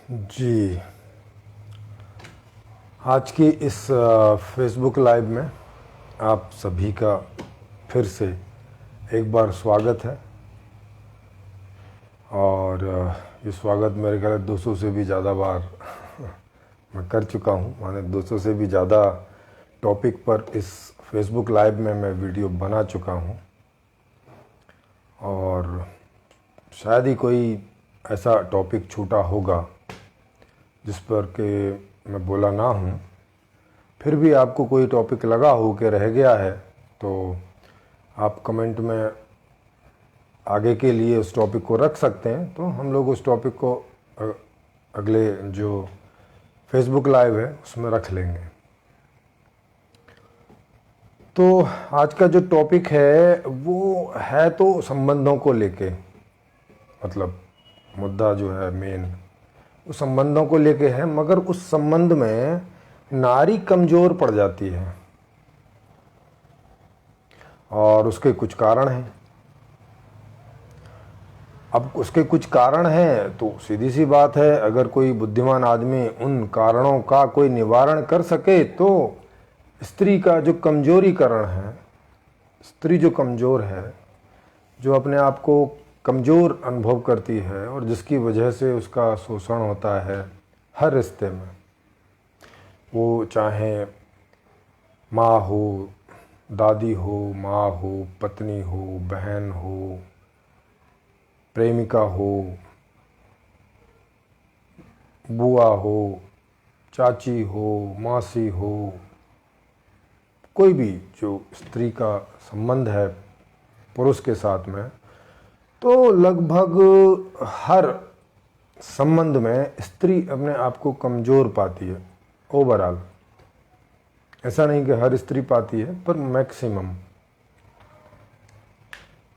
जी, आज की इस फेसबुक लाइव में आप सभी का फिर से एक बार स्वागत है। और ये स्वागत मेरे ख्याल 200 से भी ज़्यादा बार मैं कर चुका हूँ। माने 200 से भी ज़्यादा टॉपिक पर इस फेसबुक लाइव में मैं वीडियो बना चुका हूँ और शायद ही कोई ऐसा टॉपिक छूटा होगा जिस पर के मैं बोला ना हूँ। फिर भी आपको कोई टॉपिक लगा हो कि रह गया है तो आप कमेंट में आगे के लिए उस टॉपिक को रख सकते हैं, तो हम लोग उस टॉपिक को अगले जो फेसबुक लाइव है उसमें रख लेंगे। तो आज का जो टॉपिक है वो है तो संबंधों को लेके, मतलब मुद्दा जो है मेन उस संबंधों को लेके है, मगर उस संबंध में नारी कमज़ोर पड़ जाती है और उसके कुछ कारण हैं। अब उसके कुछ कारण हैं तो सीधी सी बात है, अगर कोई बुद्धिमान आदमी उन कारणों का कोई निवारण कर सके तो स्त्री का जो कमजोरीकरण है, स्त्री जो कमज़ोर है, जो अपने आप को कमज़ोर अनुभव करती है और जिसकी वजह से उसका शोषण होता है हर रिश्ते में, वो चाहे माँ हो, दादी हो, माँ हो, पत्नी हो, बहन हो, प्रेमिका हो, बुआ हो, चाची हो, मासी हो, कोई भी जो स्त्री का संबंध है पुरुष के साथ में, तो लगभग हर संबंध में स्त्री अपने आप को कमज़ोर पाती है। ओवरऑल ऐसा नहीं कि हर स्त्री पाती है, पर मैक्सिमम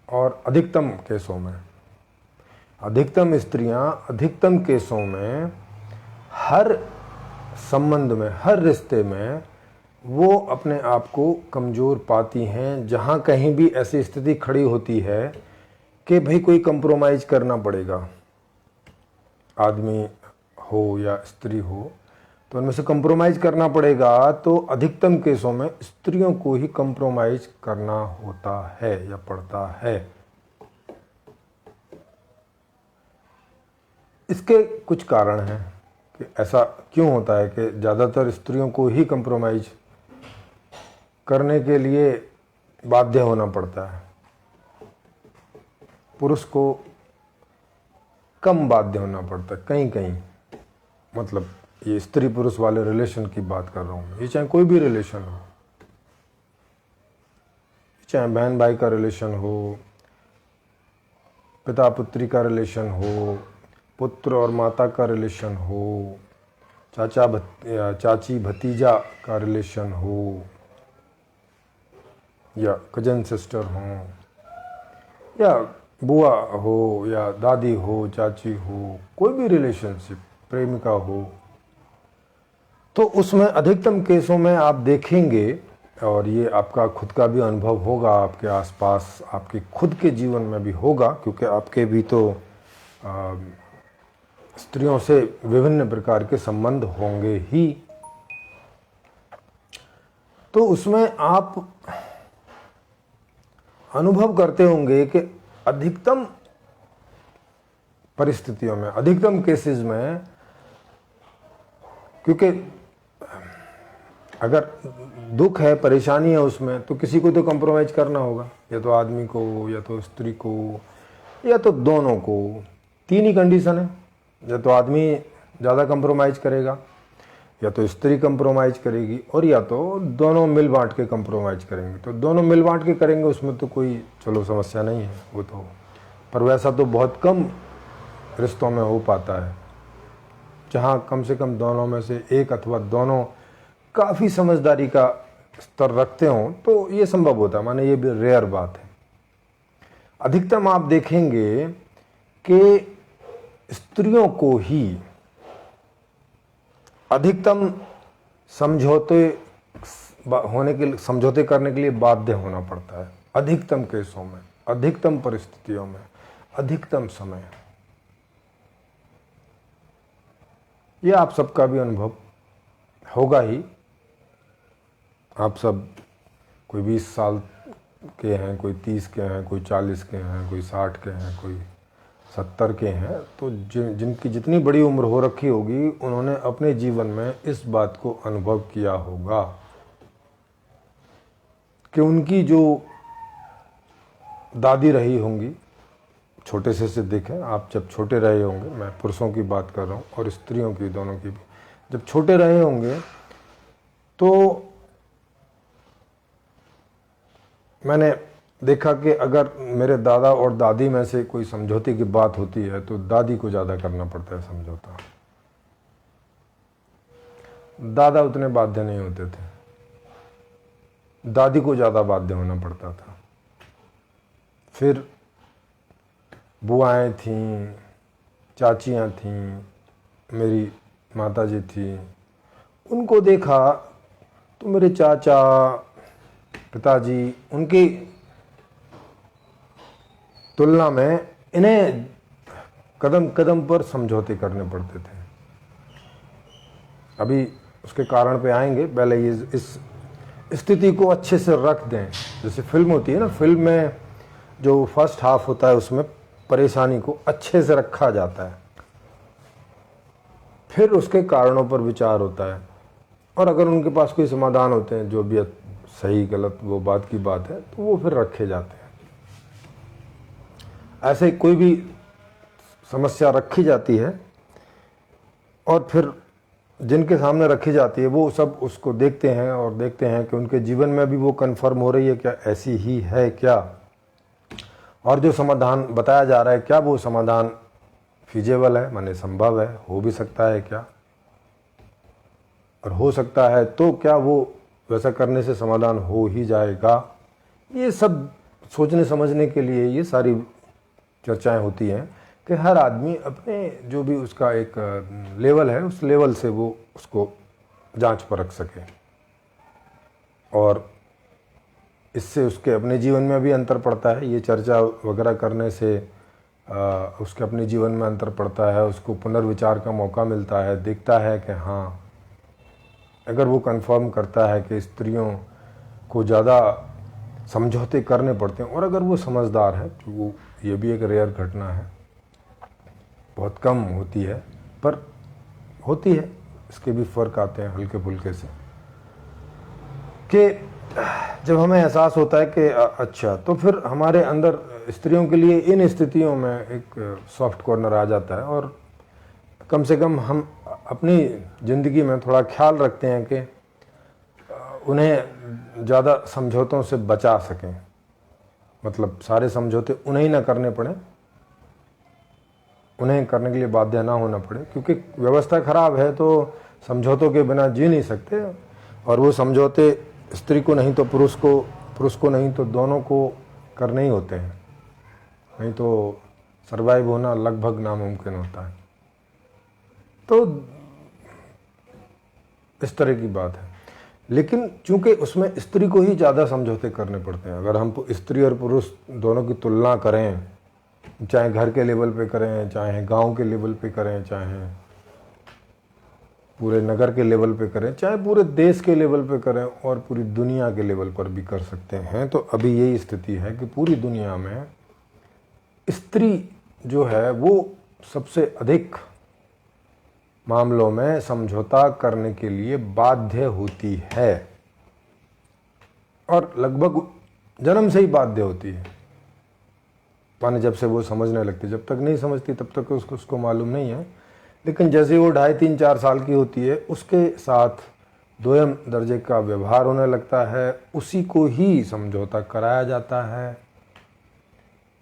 और अधिकतम केसों में, अधिकतम स्त्रियां अधिकतम केसों में हर संबंध में, हर रिश्ते में वो अपने आप को कमज़ोर पाती हैं। जहाँ कहीं भी ऐसी स्थिति खड़ी होती है कि भाई कोई कंप्रोमाइज़ करना पड़ेगा, आदमी हो या स्त्री हो, तो उनमें से कंप्रोमाइज़ करना पड़ेगा, तो अधिकतम केसों में स्त्रियों को ही कंप्रोमाइज़ करना होता है या पड़ता है। इसके कुछ कारण हैं कि ऐसा क्यों होता है कि ज़्यादातर स्त्रियों को ही कंप्रोमाइज़ करने के लिए बाध्य होना पड़ता है, पुरुष को कम बाध्य होना पड़ता है कहीं कहीं। मतलब ये स्त्री पुरुष वाले रिलेशन की बात कर रहा हूँ, ये चाहे कोई भी रिलेशन हो, चाहे बहन भाई का रिलेशन हो, पिता पुत्री का रिलेशन हो, पुत्र और माता का रिलेशन हो, चाची भतीजा का रिलेशन हो, या कजन सिस्टर हो, या बुआ हो, या दादी हो, चाची हो, कोई भी रिलेशनशिप, प्रेमिका हो, तो उसमें अधिकतम केसों में आप देखेंगे, और ये आपका खुद का भी अनुभव होगा, आपके आसपास आपके खुद के जीवन में भी होगा, क्योंकि आपके भी तो स्त्रियों से विभिन्न प्रकार के संबंध होंगे ही। तो उसमें आप अनुभव करते होंगे कि अधिकतम परिस्थितियों में, अधिकतम केसेस में, क्योंकि अगर दुख है, परेशानी है उसमें, तो किसी को तो कंप्रोमाइज़ करना होगा, या तो आदमी को, या तो स्त्री को, या तो दोनों को। तीन ही कंडीशन है, या तो आदमी ज़्यादा कंप्रोमाइज़ करेगा, या तो स्त्री कंप्रोमाइज़ करेगी, और या तो दोनों मिल बांट के कंप्रोमाइज़ करेंगे। तो दोनों मिल बांट के करेंगे उसमें तो कोई चलो समस्या नहीं है वो तो, पर वैसा तो बहुत कम रिश्तों में हो पाता है, जहाँ कम से कम दोनों में से एक अथवा दोनों काफ़ी समझदारी का स्तर रखते हों तो ये संभव होता है, माने ये भी रेयर बात है। अधिकतम आप देखेंगे कि स्त्रियों को ही अधिकतम समझौते करने के लिए बाध्य होना पड़ता है, अधिकतम केसों में, अधिकतम परिस्थितियों में, अधिकतम समय। ये आप सबका भी अनुभव होगा ही। आप सब कोई 20 साल के हैं, कोई 30 के हैं, कोई 40 के हैं, कोई 60 के हैं, कोई 70 के हैं। तो जिनकी जितनी बड़ी उम्र हो रखी होगी उन्होंने अपने जीवन में इस बात को अनुभव किया होगा कि उनकी जो दादी रही होंगी, छोटे से देखें आप, जब छोटे रहे होंगे, मैं पुरुषों की बात कर रहा हूँ और स्त्रियों की, दोनों की भी, जब छोटे रहे होंगे तो मैंने देखा कि अगर मेरे दादा और दादी में से कोई समझौते की बात होती है तो दादी को ज़्यादा करना पड़ता है समझौता। दादा उतने बाध्य नहीं होते थे, दादी को ज़्यादा बाध्य होना पड़ता था। फिर बुआएं थीं, चाचियाँ थीं, मेरी माताजी थी, उनको देखा तो मेरे चाचा, पिताजी, उनकी तुलना में इन्हें कदम कदम पर समझौते करने पड़ते थे। अभी उसके कारण पे आएंगे, पहले ये इस स्थिति को अच्छे से रख दें। जैसे फिल्म होती है ना, फिल्म में जो फर्स्ट हाफ होता है उसमें परेशानी को अच्छे से रखा जाता है, फिर उसके कारणों पर विचार होता है, और अगर उनके पास कोई समाधान होते हैं, जो भी सही गलत वो बात की बात है, तो वो फिर रखे जाते हैं। ऐसे कोई भी समस्या रखी जाती है और फिर जिनके सामने रखी जाती है वो सब उसको देखते हैं और देखते हैं कि उनके जीवन में भी वो कन्फर्म हो रही है क्या, ऐसी ही है क्या, और जो समाधान बताया जा रहा है क्या वो समाधान फीजेबल है, माने संभव है, हो भी सकता है क्या, और हो सकता है तो क्या वो वैसा करने से समाधान हो ही जाएगा। ये सब सोचने समझने के लिए ये सारी चर्चाएं होती हैं कि हर आदमी अपने जो भी उसका एक लेवल है उस लेवल से वो उसको जांच परख सके, और इससे उसके अपने जीवन में भी अंतर पड़ता है। ये चर्चा वगैरह करने से उसके अपने जीवन में अंतर पड़ता है, उसको पुनर्विचार का मौका मिलता है, देखता है कि हाँ, अगर वो कंफर्म करता है कि स्त्रियों को ज़्यादा समझौते करने पड़ते हैं, और अगर वो समझदार है, तो वो, ये भी एक रेयर घटना है, बहुत कम होती है पर होती है, इसके भी फ़र्क आते हैं हल्के फुल्के से, कि जब हमें एहसास होता है कि अच्छा, तो फिर हमारे अंदर स्त्रियों के लिए इन स्थितियों में एक सॉफ्ट कॉर्नर आ जाता है, और कम से कम हम अपनी ज़िंदगी में थोड़ा ख्याल रखते हैं कि उन्हें ज़्यादा समझौतों से बचा सकें, मतलब सारे समझौते उन्हें ही ना करने पड़े, उन्हें करने के लिए बाध्य ना होना पड़े, क्योंकि व्यवस्था खराब है तो समझौतों के बिना जी नहीं सकते, और वो समझौते स्त्री को नहीं तो पुरुष को नहीं तो दोनों को करने ही होते हैं, नहीं तो सरवाइव होना लगभग नामुमकिन होता है। तो इस तरह की बात है, लेकिन चूंकि उसमें स्त्री को ही ज़्यादा समझौते करने पड़ते हैं। अगर हम स्त्री और पुरुष दोनों की तुलना करें, चाहे घर के लेवल पे करें, चाहे गांव के लेवल पे करें, चाहे पूरे नगर के लेवल पे करें, चाहे पूरे देश के लेवल पे करें, और पूरी दुनिया के लेवल पर भी कर सकते हैं, तो अभी यही स्थिति है कि पूरी दुनिया में स्त्री जो है वो सबसे अधिक मामलों में समझौता करने के लिए बाध्य होती है, और लगभग जन्म से ही बाध्य होती है। माने जब से वो समझने लगती, जब तक नहीं समझती तब तक उसको मालूम नहीं है, लेकिन जैसे वो 2.5, 3, 4 साल की होती है, उसके साथ दोयम दर्जे का व्यवहार होने लगता है, उसी को ही समझौता कराया जाता है।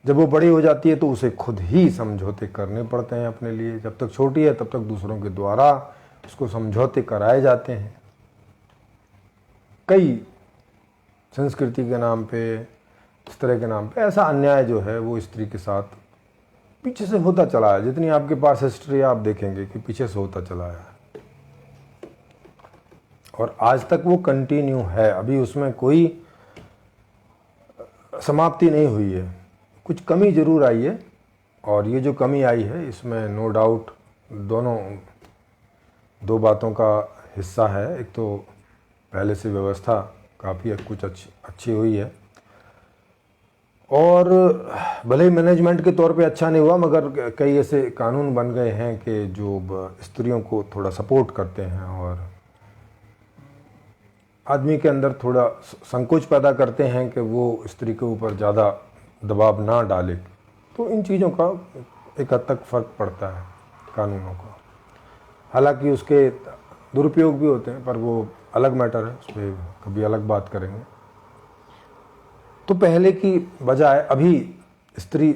जब वो बड़ी हो जाती है तो उसे खुद ही समझौते करने पड़ते हैं अपने लिए। जब तक छोटी है तब तक दूसरों के द्वारा उसको समझौते कराए जाते हैं, कई संस्कृति के नाम पे, इस तरह के नाम पे। ऐसा अन्याय जो है वो स्त्री के साथ पीछे से होता चला है। जितनी आपके पास हिस्ट्री आप देखेंगे कि पीछे से होता चला है, और आज तक वो कंटिन्यू है, अभी उसमें कोई समाप्ति नहीं हुई है। कुछ कमी जरूर आई है, और ये जो कमी आई है इसमें नो डाउट दोनों दो बातों का हिस्सा है। एक तो पहले से व्यवस्था काफ़ी कुछ अच्छी हुई है, और भले ही मैनेजमेंट के तौर पे अच्छा नहीं हुआ, मगर कई ऐसे कानून बन गए हैं कि जो स्त्रियों को थोड़ा सपोर्ट करते हैं और आदमी के अंदर थोड़ा संकोच पैदा करते हैं कि वो स्त्री के ऊपर ज़्यादा दबाव ना डाले। तो इन चीज़ों का एक हद तक फ़र्क पड़ता है कानूनों का। हालांकि उसके दुरुपयोग भी होते हैं, पर वो अलग मैटर है, उस पर कभी अलग बात करेंगे। तो पहले की बजाय अभी स्त्री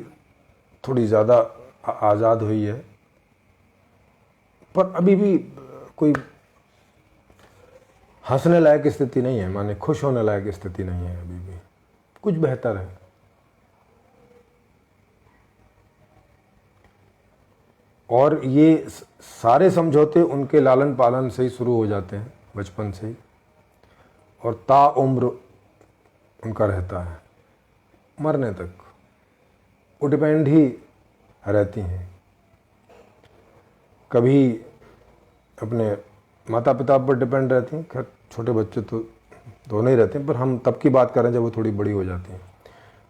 थोड़ी ज़्यादा आज़ाद हुई है, पर अभी भी कोई हंसने लायक स्थिति नहीं है, माने खुश होने लायक स्थिति नहीं है। अभी भी कुछ बेहतर है। और ये सारे समझौते उनके लालन पालन से ही शुरू हो जाते हैं, बचपन से ही, और ताउम्र उनका रहता है, मरने तक वो डिपेंड ही रहती हैं। कभी अपने माता पिता पर डिपेंड रहती हैं, खैर छोटे बच्चे तो दोनों ही रहते हैं, पर हम तब की बात करें जब वो थोड़ी बड़ी हो जाती हैं।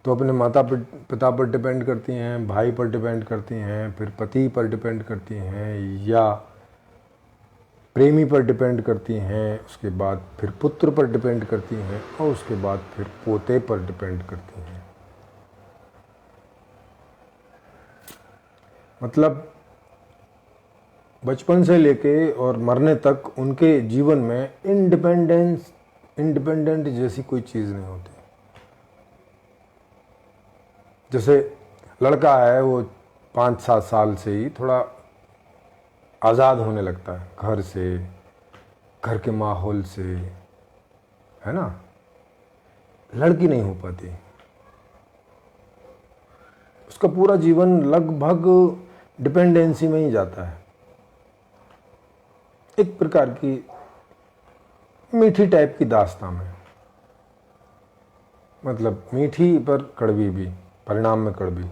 तो अपने माता पिता पर डिपेंड करती हैं, भाई पर डिपेंड करती हैं, फिर पति पर डिपेंड करती हैं, या प्रेमी पर डिपेंड करती हैं, उसके बाद फिर पुत्र पर डिपेंड करती हैं, और उसके बाद फिर पोते पर डिपेंड करती हैं। मतलब बचपन से लेके और मरने तक उनके जीवन में इंडिपेंडेंट जैसी कोई चीज़ नहीं होती। जैसे लड़का है, वो 5-7 साल से ही थोड़ा आज़ाद होने लगता है घर से, घर के माहौल से, है ना। लड़की नहीं हो पाती, उसका पूरा जीवन लगभग डिपेंडेंसी में ही जाता है। एक प्रकार की मीठी टाइप की दास्तान है, मतलब मीठी पर कड़वी भी, परिणाम में कड़वी।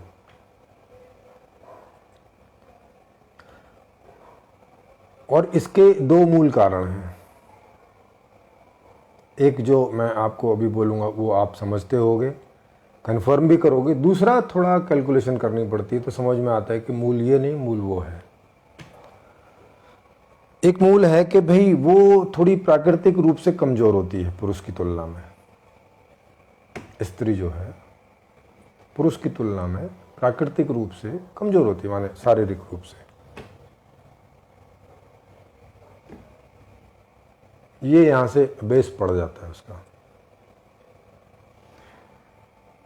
और इसके दो मूल कारण हैं। एक जो मैं आपको अभी बोलूँगा वो आप समझते होगे, कन्फर्म भी करोगे। दूसरा थोड़ा कैलकुलेशन करनी पड़ती है तो समझ में आता है कि मूल ये नहीं, मूल वो है। एक मूल है कि भाई वो थोड़ी प्राकृतिक रूप से कमज़ोर होती है पुरुष की तुलना में। स्त्री जो है पुरुष की तुलना में प्राकृतिक रूप से कमज़ोर होती है, माने शारीरिक रूप से। ये यहाँ से बेस पड़ जाता है उसका।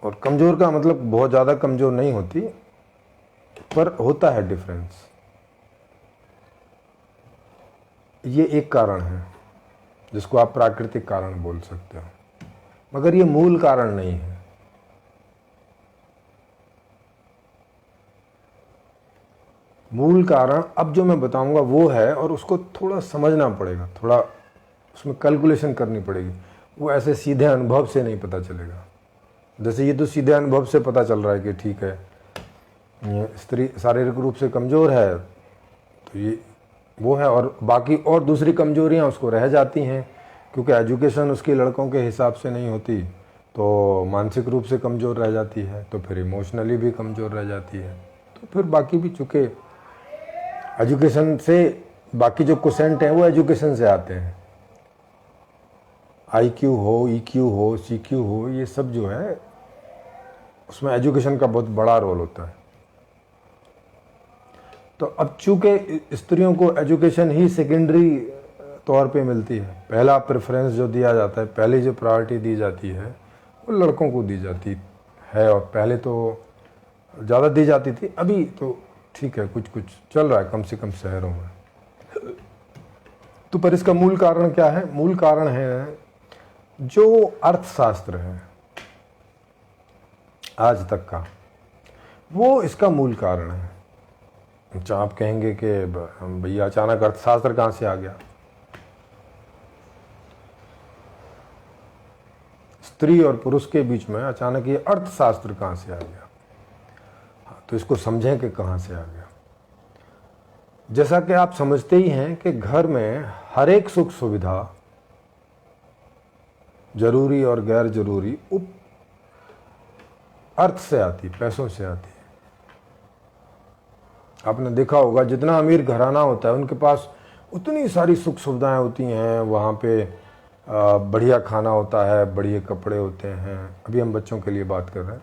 और कमज़ोर का मतलब बहुत ज़्यादा कमज़ोर नहीं होती, पर होता है डिफरेंस। ये एक कारण है जिसको आप प्राकृतिक कारण बोल सकते हो, मगर ये मूल कारण नहीं है। मूल कारण अब जो मैं बताऊंगा वो है, और उसको थोड़ा समझना पड़ेगा, थोड़ा उसमें कैलकुलेशन करनी पड़ेगी। वो ऐसे सीधे अनुभव से नहीं पता चलेगा। जैसे ये तो सीधे अनुभव से पता चल रहा है कि ठीक है, ये स्त्री शारीरिक रूप से कमज़ोर है, तो ये वो है, और बाकी और दूसरी कमजोरियां उसको रह जाती हैं, क्योंकि एजुकेशन उसकी लड़कों के हिसाब से नहीं होती, तो मानसिक रूप से कमज़ोर रह जाती है, तो फिर इमोशनली भी कमज़ोर रह जाती है। तो फिर बाकी भी, चूँकि एजुकेशन से बाकी जो क्वेश्चन हैं वो एजुकेशन से आते हैं, IQ हो, EQ हो, CQ हो, ये सब जो है उसमें एजुकेशन का बहुत बड़ा रोल होता है। तो अब चूँकि स्त्रियों को एजुकेशन ही सेकेंडरी तौर पे मिलती है, पहला प्रेफरेंस जो दिया जाता है, पहली जो प्रायोरिटी दी जाती है वो लड़कों को दी जाती है, और पहले तो ज़्यादा दी जाती थी, अभी तो ठीक है, कुछ कुछ चल रहा है, कम से कम शहरों में। तो पर इसका मूल कारण क्या है? मूल कारण है जो अर्थशास्त्र है आज तक का, वो इसका मूल कारण है। अच्छा, आप कहेंगे कि भैया अचानक अर्थशास्त्र कहाँ से आ गया? स्त्री और पुरुष के बीच में अचानक ये अर्थशास्त्र कहाँ से आ गया? तो इसको समझें कि कहाँ से आ गया। जैसा कि आप समझते ही हैं कि घर में हर एक सुख सुविधा जरूरी और गैर जरूरी उप अर्थ से आती, पैसों से आती है। आपने देखा होगा जितना अमीर घराना होता है उनके पास उतनी सारी सुख सुविधाएं होती हैं। वहाँ पे बढ़िया खाना होता है, बढ़िया कपड़े होते हैं, अभी हम बच्चों के लिए बात कर रहे हैं,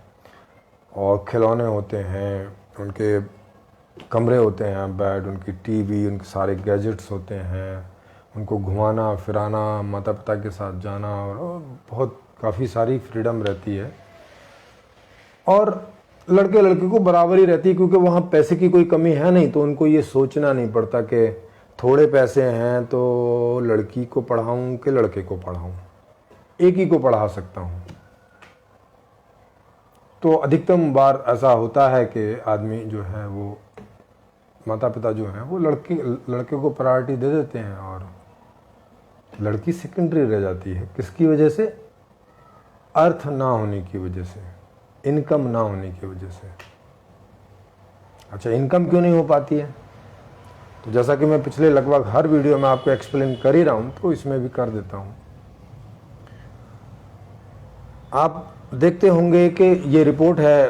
और खिलौने होते हैं, उनके कमरे होते हैं, बेड, उनकी टीवी, उनके सारे गैजेट्स होते हैं, उनको घुमाना फिराना, माता पिता के साथ जाना, और बहुत काफ़ी सारी फ्रीडम रहती है। और लड़के लड़की को बराबर ही रहती है, क्योंकि वहाँ पैसे की कोई कमी है नहीं, तो उनको ये सोचना नहीं पड़ता कि थोड़े पैसे हैं तो लड़की को पढ़ाऊँ कि लड़के को पढ़ाऊँ, एक ही को पढ़ा सकता हूँ। तो अधिकतम बार ऐसा होता है कि आदमी जो है वो, माता पिता जो हैं वो लड़के को प्रायोरिटी दे देते हैं और लड़की सेकेंडरी रह जाती है। किसकी वजह से? अर्थ ना होने की वजह से, इनकम ना होने की वजह से। अच्छा, इनकम क्यों नहीं हो पाती है? तो जैसा कि मैं पिछले लगभग हर वीडियो में आपको एक्सप्लेन कर ही रहा हूं, तो इसमें भी कर देता हूं। आप देखते होंगे कि ये रिपोर्ट है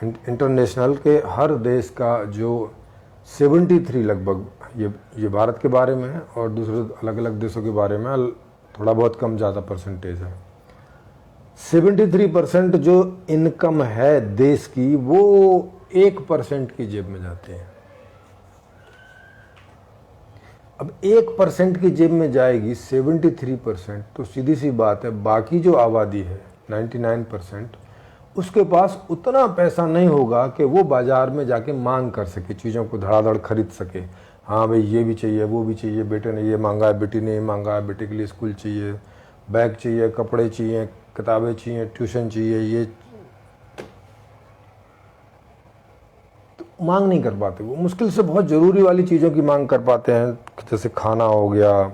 इंटरनेशनल के हर देश का जो 73 लगभग, ये भारत के बारे में है और दूसरे अलग अलग देशों के बारे में थोड़ा बहुत कम ज़्यादा परसेंटेज है। 73% जो इनकम है देश की, वो 1% की जेब में जाते हैं। अब 1% की जेब में जाएगी 73%, तो सीधी सी बात है बाकी जो आबादी है 99%, उसके पास उतना पैसा नहीं होगा कि वो बाजार में जाके मांग कर सके, चीज़ों को धड़ाधड़ खरीद सके। हाँ भाई, ये भी चाहिए, वो भी चाहिए, बेटे ने ये मांगा है, बेटी ने ये मांगा है, बेटे के लिए स्कूल चाहिए, बैग चाहिए, कपड़े चाहिए, किताबें चाहिए, ट्यूशन चाहिए, ये तो मांग नहीं कर पाते। वो मुश्किल से बहुत ज़रूरी वाली चीज़ों की मांग कर पाते हैं, जैसे खाना हो गया,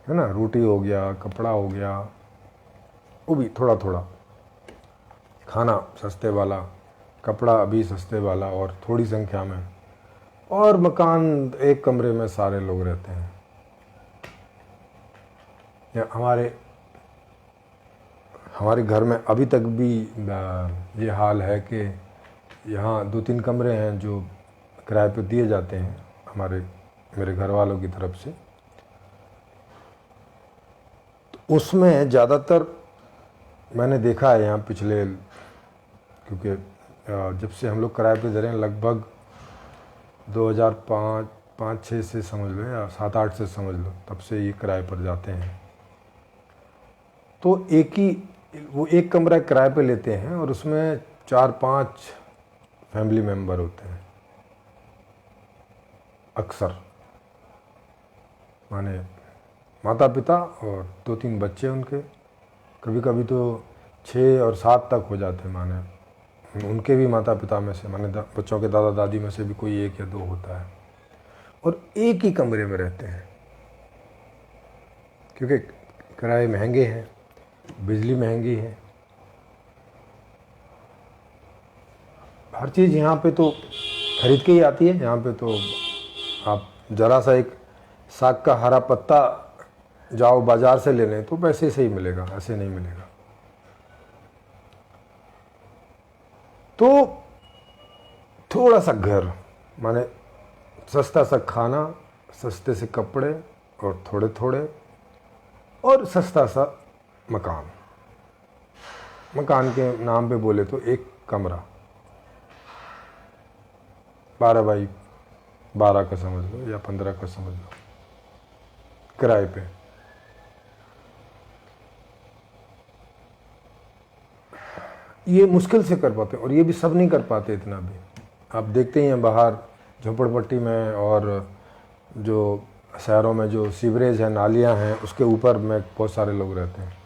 है ना, रोटी हो गया, कपड़ा हो गया, वो भी थोड़ा थोड़ा, खाना सस्ते वाला, कपड़ा अभी सस्ते वाला और थोड़ी संख्या में, और मकान एक कमरे में सारे लोग रहते हैं। या हमारे घर में अभी तक भी ये हाल है कि यहाँ 2-3 कमरे हैं जो किराए पे दिए जाते हैं मेरे घर वालों की तरफ से। तो उसमें ज़्यादातर मैंने देखा है यहाँ पिछले, क्योंकि जब से हम लोग किराए पे दे रहे हैं, लगभग 2005-6 से समझ लो, या 7-8 से समझ लो, तब से ये किराए पर जाते हैं। तो वो एक कमरा किराए पे लेते हैं और उसमें 4-5 फैमिली मेंबर होते हैं अक्सर, माने माता पिता और 2-3 बच्चे उनके, कभी कभी तो 6 और 7 तक हो जाते हैं, माने उनके भी माता पिता में से, माने बच्चों के दादा दादी में से भी कोई 1 या 2 होता है, और एक ही कमरे में रहते हैं। क्योंकि किराए महंगे हैं, बिजली महंगी है, हर चीज़ यहाँ पे तो खरीद के ही आती है। यहाँ पे तो आप ज़रा सा एक साग का हरा पत्ता जाओ बाजार से लेने तो पैसे से ही मिलेगा, ऐसे नहीं मिलेगा। तो थोड़ा सा घर, माने सस्ता सा खाना, सस्ते से कपड़े और थोड़े थोड़े, और सस्ता सा मकान के नाम पे बोले तो एक कमरा 12 बाई 12 का समझ लो, या 15 का समझ लो, किराए पे। ये मुश्किल से कर पाते हैं, और ये भी सब नहीं कर पाते इतना भी। आप देखते ही हैं बाहर झोपड़पट्टी में और जो शहरों में जो सीवरेज है, नालियां हैं, उसके ऊपर में बहुत सारे लोग रहते हैं।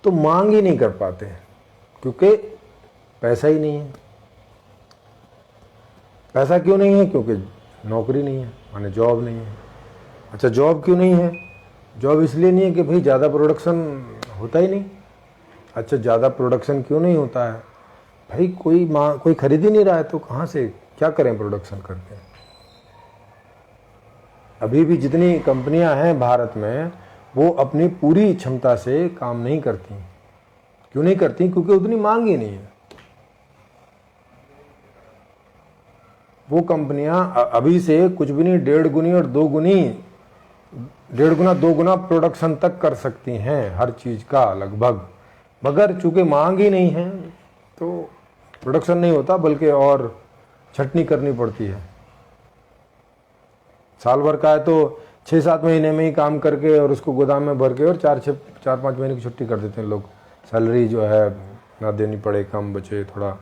तो मांग ही नहीं कर पाते हैं, क्योंकि पैसा ही नहीं है। पैसा क्यों नहीं है? क्योंकि नौकरी नहीं है, माने जॉब नहीं है। अच्छा, जॉब क्यों नहीं है? जॉब इसलिए नहीं है कि भाई ज़्यादा प्रोडक्शन होता ही नहीं। अच्छा, ज़्यादा प्रोडक्शन क्यों नहीं होता है? भाई कोई खरीद ही नहीं रहा है तो कहाँ से क्या करें प्रोडक्शन करके। अभी भी जितनी कंपनियां हैं भारत में वो अपनी पूरी क्षमता से काम नहीं करती। क्यों नहीं करती? क्योंकि उतनी मांग ही नहीं है। वो कंपनियां अभी से कुछ भी नहीं 1.5 गुनी और 2 गुनी 1.5 गुना 2 गुना प्रोडक्शन तक कर सकती हैं हर चीज का लगभग, मगर चूंकि मांग ही नहीं है तो प्रोडक्शन नहीं होता, बल्कि और छटनी करनी पड़ती है। साल भर का है तो 6-7 महीने में ही काम करके और उसको गोदाम में भर के और 4-5 महीने की छुट्टी कर देते हैं लोग। सैलरी जो है ना देनी पड़े, कम बचे, थोड़ा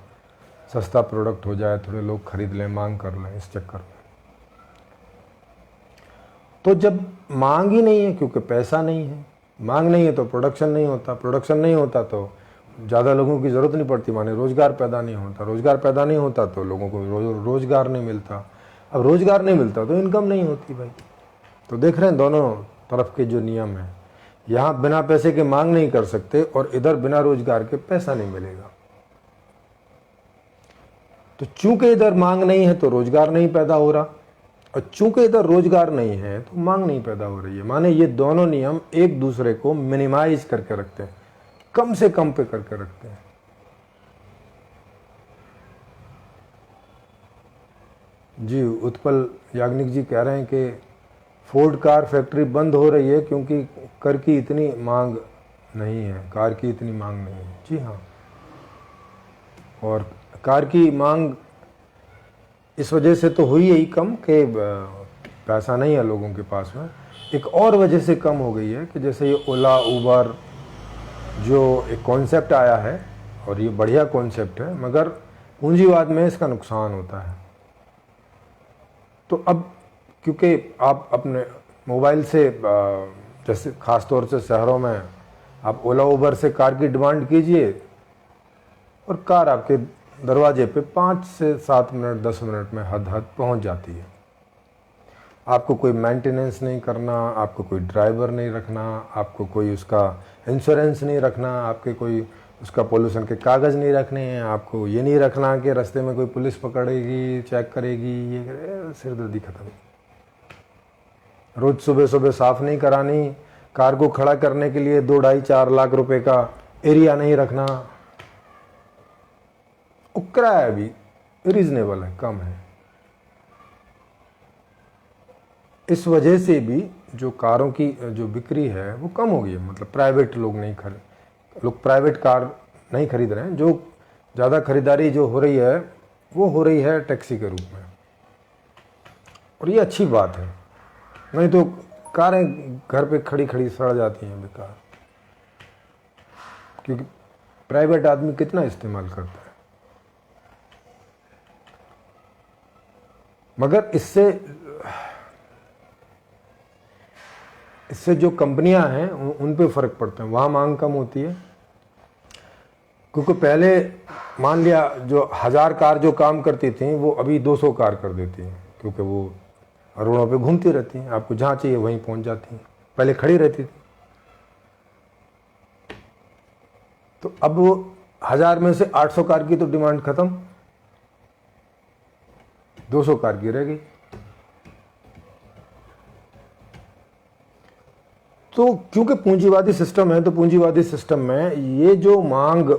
सस्ता प्रोडक्ट हो जाए, थोड़े लोग खरीद लें, मांग कर लें, इस चक्कर में। तो जब मांग ही नहीं है क्योंकि पैसा नहीं है, मांग नहीं है तो प्रोडक्शन नहीं होता, प्रोडक्शन नहीं होता तो ज़्यादा लोगों की ज़रूरत नहीं पड़ती, माने रोज़गार पैदा नहीं होता, रोज़गार पैदा नहीं होता तो लोगों को रोज़गार नहीं मिलता, अब रोज़गार नहीं मिलता तो इनकम नहीं होती भाई। तो देख रहे हैं दोनों तरफ के जो नियम हैं, यहाँ बिना पैसे के मांग नहीं कर सकते और इधर बिना रोज़गार के पैसा नहीं मिलेगा। तो चूंकि इधर मांग नहीं है तो रोज़गार नहीं पैदा हो रहा, और चूंकि इधर रोजगार नहीं है तो मांग नहीं पैदा हो रही है। माने ये दोनों नियम एक दूसरे को मिनिमाइज करके रखते हैं, कम से कम पे करके रखते हैं। जी, उत्पल याग्निक जी कह रहे हैं कि फोर्ड कार फैक्ट्री बंद हो रही है क्योंकि कर की इतनी मांग नहीं है, कार की इतनी मांग नहीं है। जी हाँ, और कार की मांग इस वजह से तो हुई यही कम कि पैसा नहीं है लोगों के पास में। एक और वजह से कम हो गई है कि जैसे ये ओला उबर जो एक कॉन्सेप्ट आया है, और ये बढ़िया कॉन्सेप्ट है, मगर पूंजीवाद में इसका नुकसान होता है। तो अब क्योंकि आप अपने मोबाइल से जैसे ख़ास तौर से शहरों में आप ओला उबर से कार की डिमांड कीजिए और कार आपके दरवाजे पे 5 से 7 मिनट 10 मिनट में हद पहुंच जाती है। आपको कोई मेंटेनेंस नहीं करना, आपको कोई ड्राइवर नहीं रखना, आपको कोई उसका इंश्योरेंस नहीं रखना, आपके कोई उसका पोल्यूशन के कागज़ नहीं रखने हैं, आपको ये नहीं रखना कि रास्ते में कोई पुलिस पकड़ेगी, चेक करेगी, ये सिरदर्दी खत्म। रोज़ सुबह सुबह साफ़ नहीं करानी, कार को खड़ा करने के लिए 2-2.5-4 लाख रुपए का एरिया नहीं रखना। किराया भी रीजनेबल है, कम है। इस वजह से भी जो कारों की जो बिक्री है वो कम हो गई है। मतलब प्राइवेट लोग प्राइवेट कार नहीं खरीद रहे हैं। जो ज़्यादा खरीदारी जो हो रही है वो हो रही है टैक्सी के रूप में, और ये अच्छी बात है। नहीं तो कारें घर पे खड़ी खड़ी सड़ जाती हैं बेकार, क्योंकि प्राइवेट आदमी कितना इस्तेमाल करता है। मगर इससे जो कंपनियां हैं उन पे फर्क पड़ता है, वहाँ मांग कम होती है। क्योंकि पहले मान लिया जो 1000 कार जो काम करती थी वो अभी 200 कार कर देती हैं, क्योंकि वो रोडों पे घूमती रहती हैं, आपको जहाँ चाहिए वहीं पहुँच जाती हैं। पहले खड़ी रहती थी, तो अब वो 1000 में से 800 कार की तो डिमांड खत्म, 200 कार की रह गई। तो क्योंकि पूंजीवादी सिस्टम है, तो पूंजीवादी सिस्टम में ये जो मांग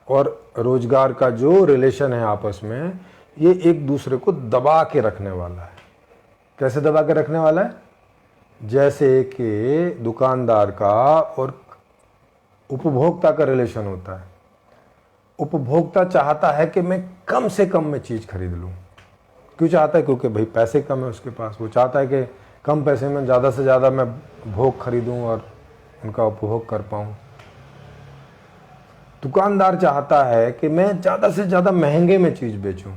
और रोजगार का जो रिलेशन है आपस में, ये एक दूसरे को दबा के रखने वाला है। कैसे दबा के रखने वाला है? जैसे कि दुकानदार का और उपभोक्ता का रिलेशन होता है। उपभोक्ता चाहता है कि मैं कम से कम में चीज़ खरीद लूँ। क्यों चाहता है? क्योंकि भाई पैसे कम है उसके पास, वो चाहता है कि कम पैसे में ज़्यादा से ज़्यादा मैं भोग खरीदूं और उनका उपभोग कर पाऊँ। दुकानदार चाहता है कि मैं ज़्यादा से ज़्यादा महंगे में चीज़ बेचूं,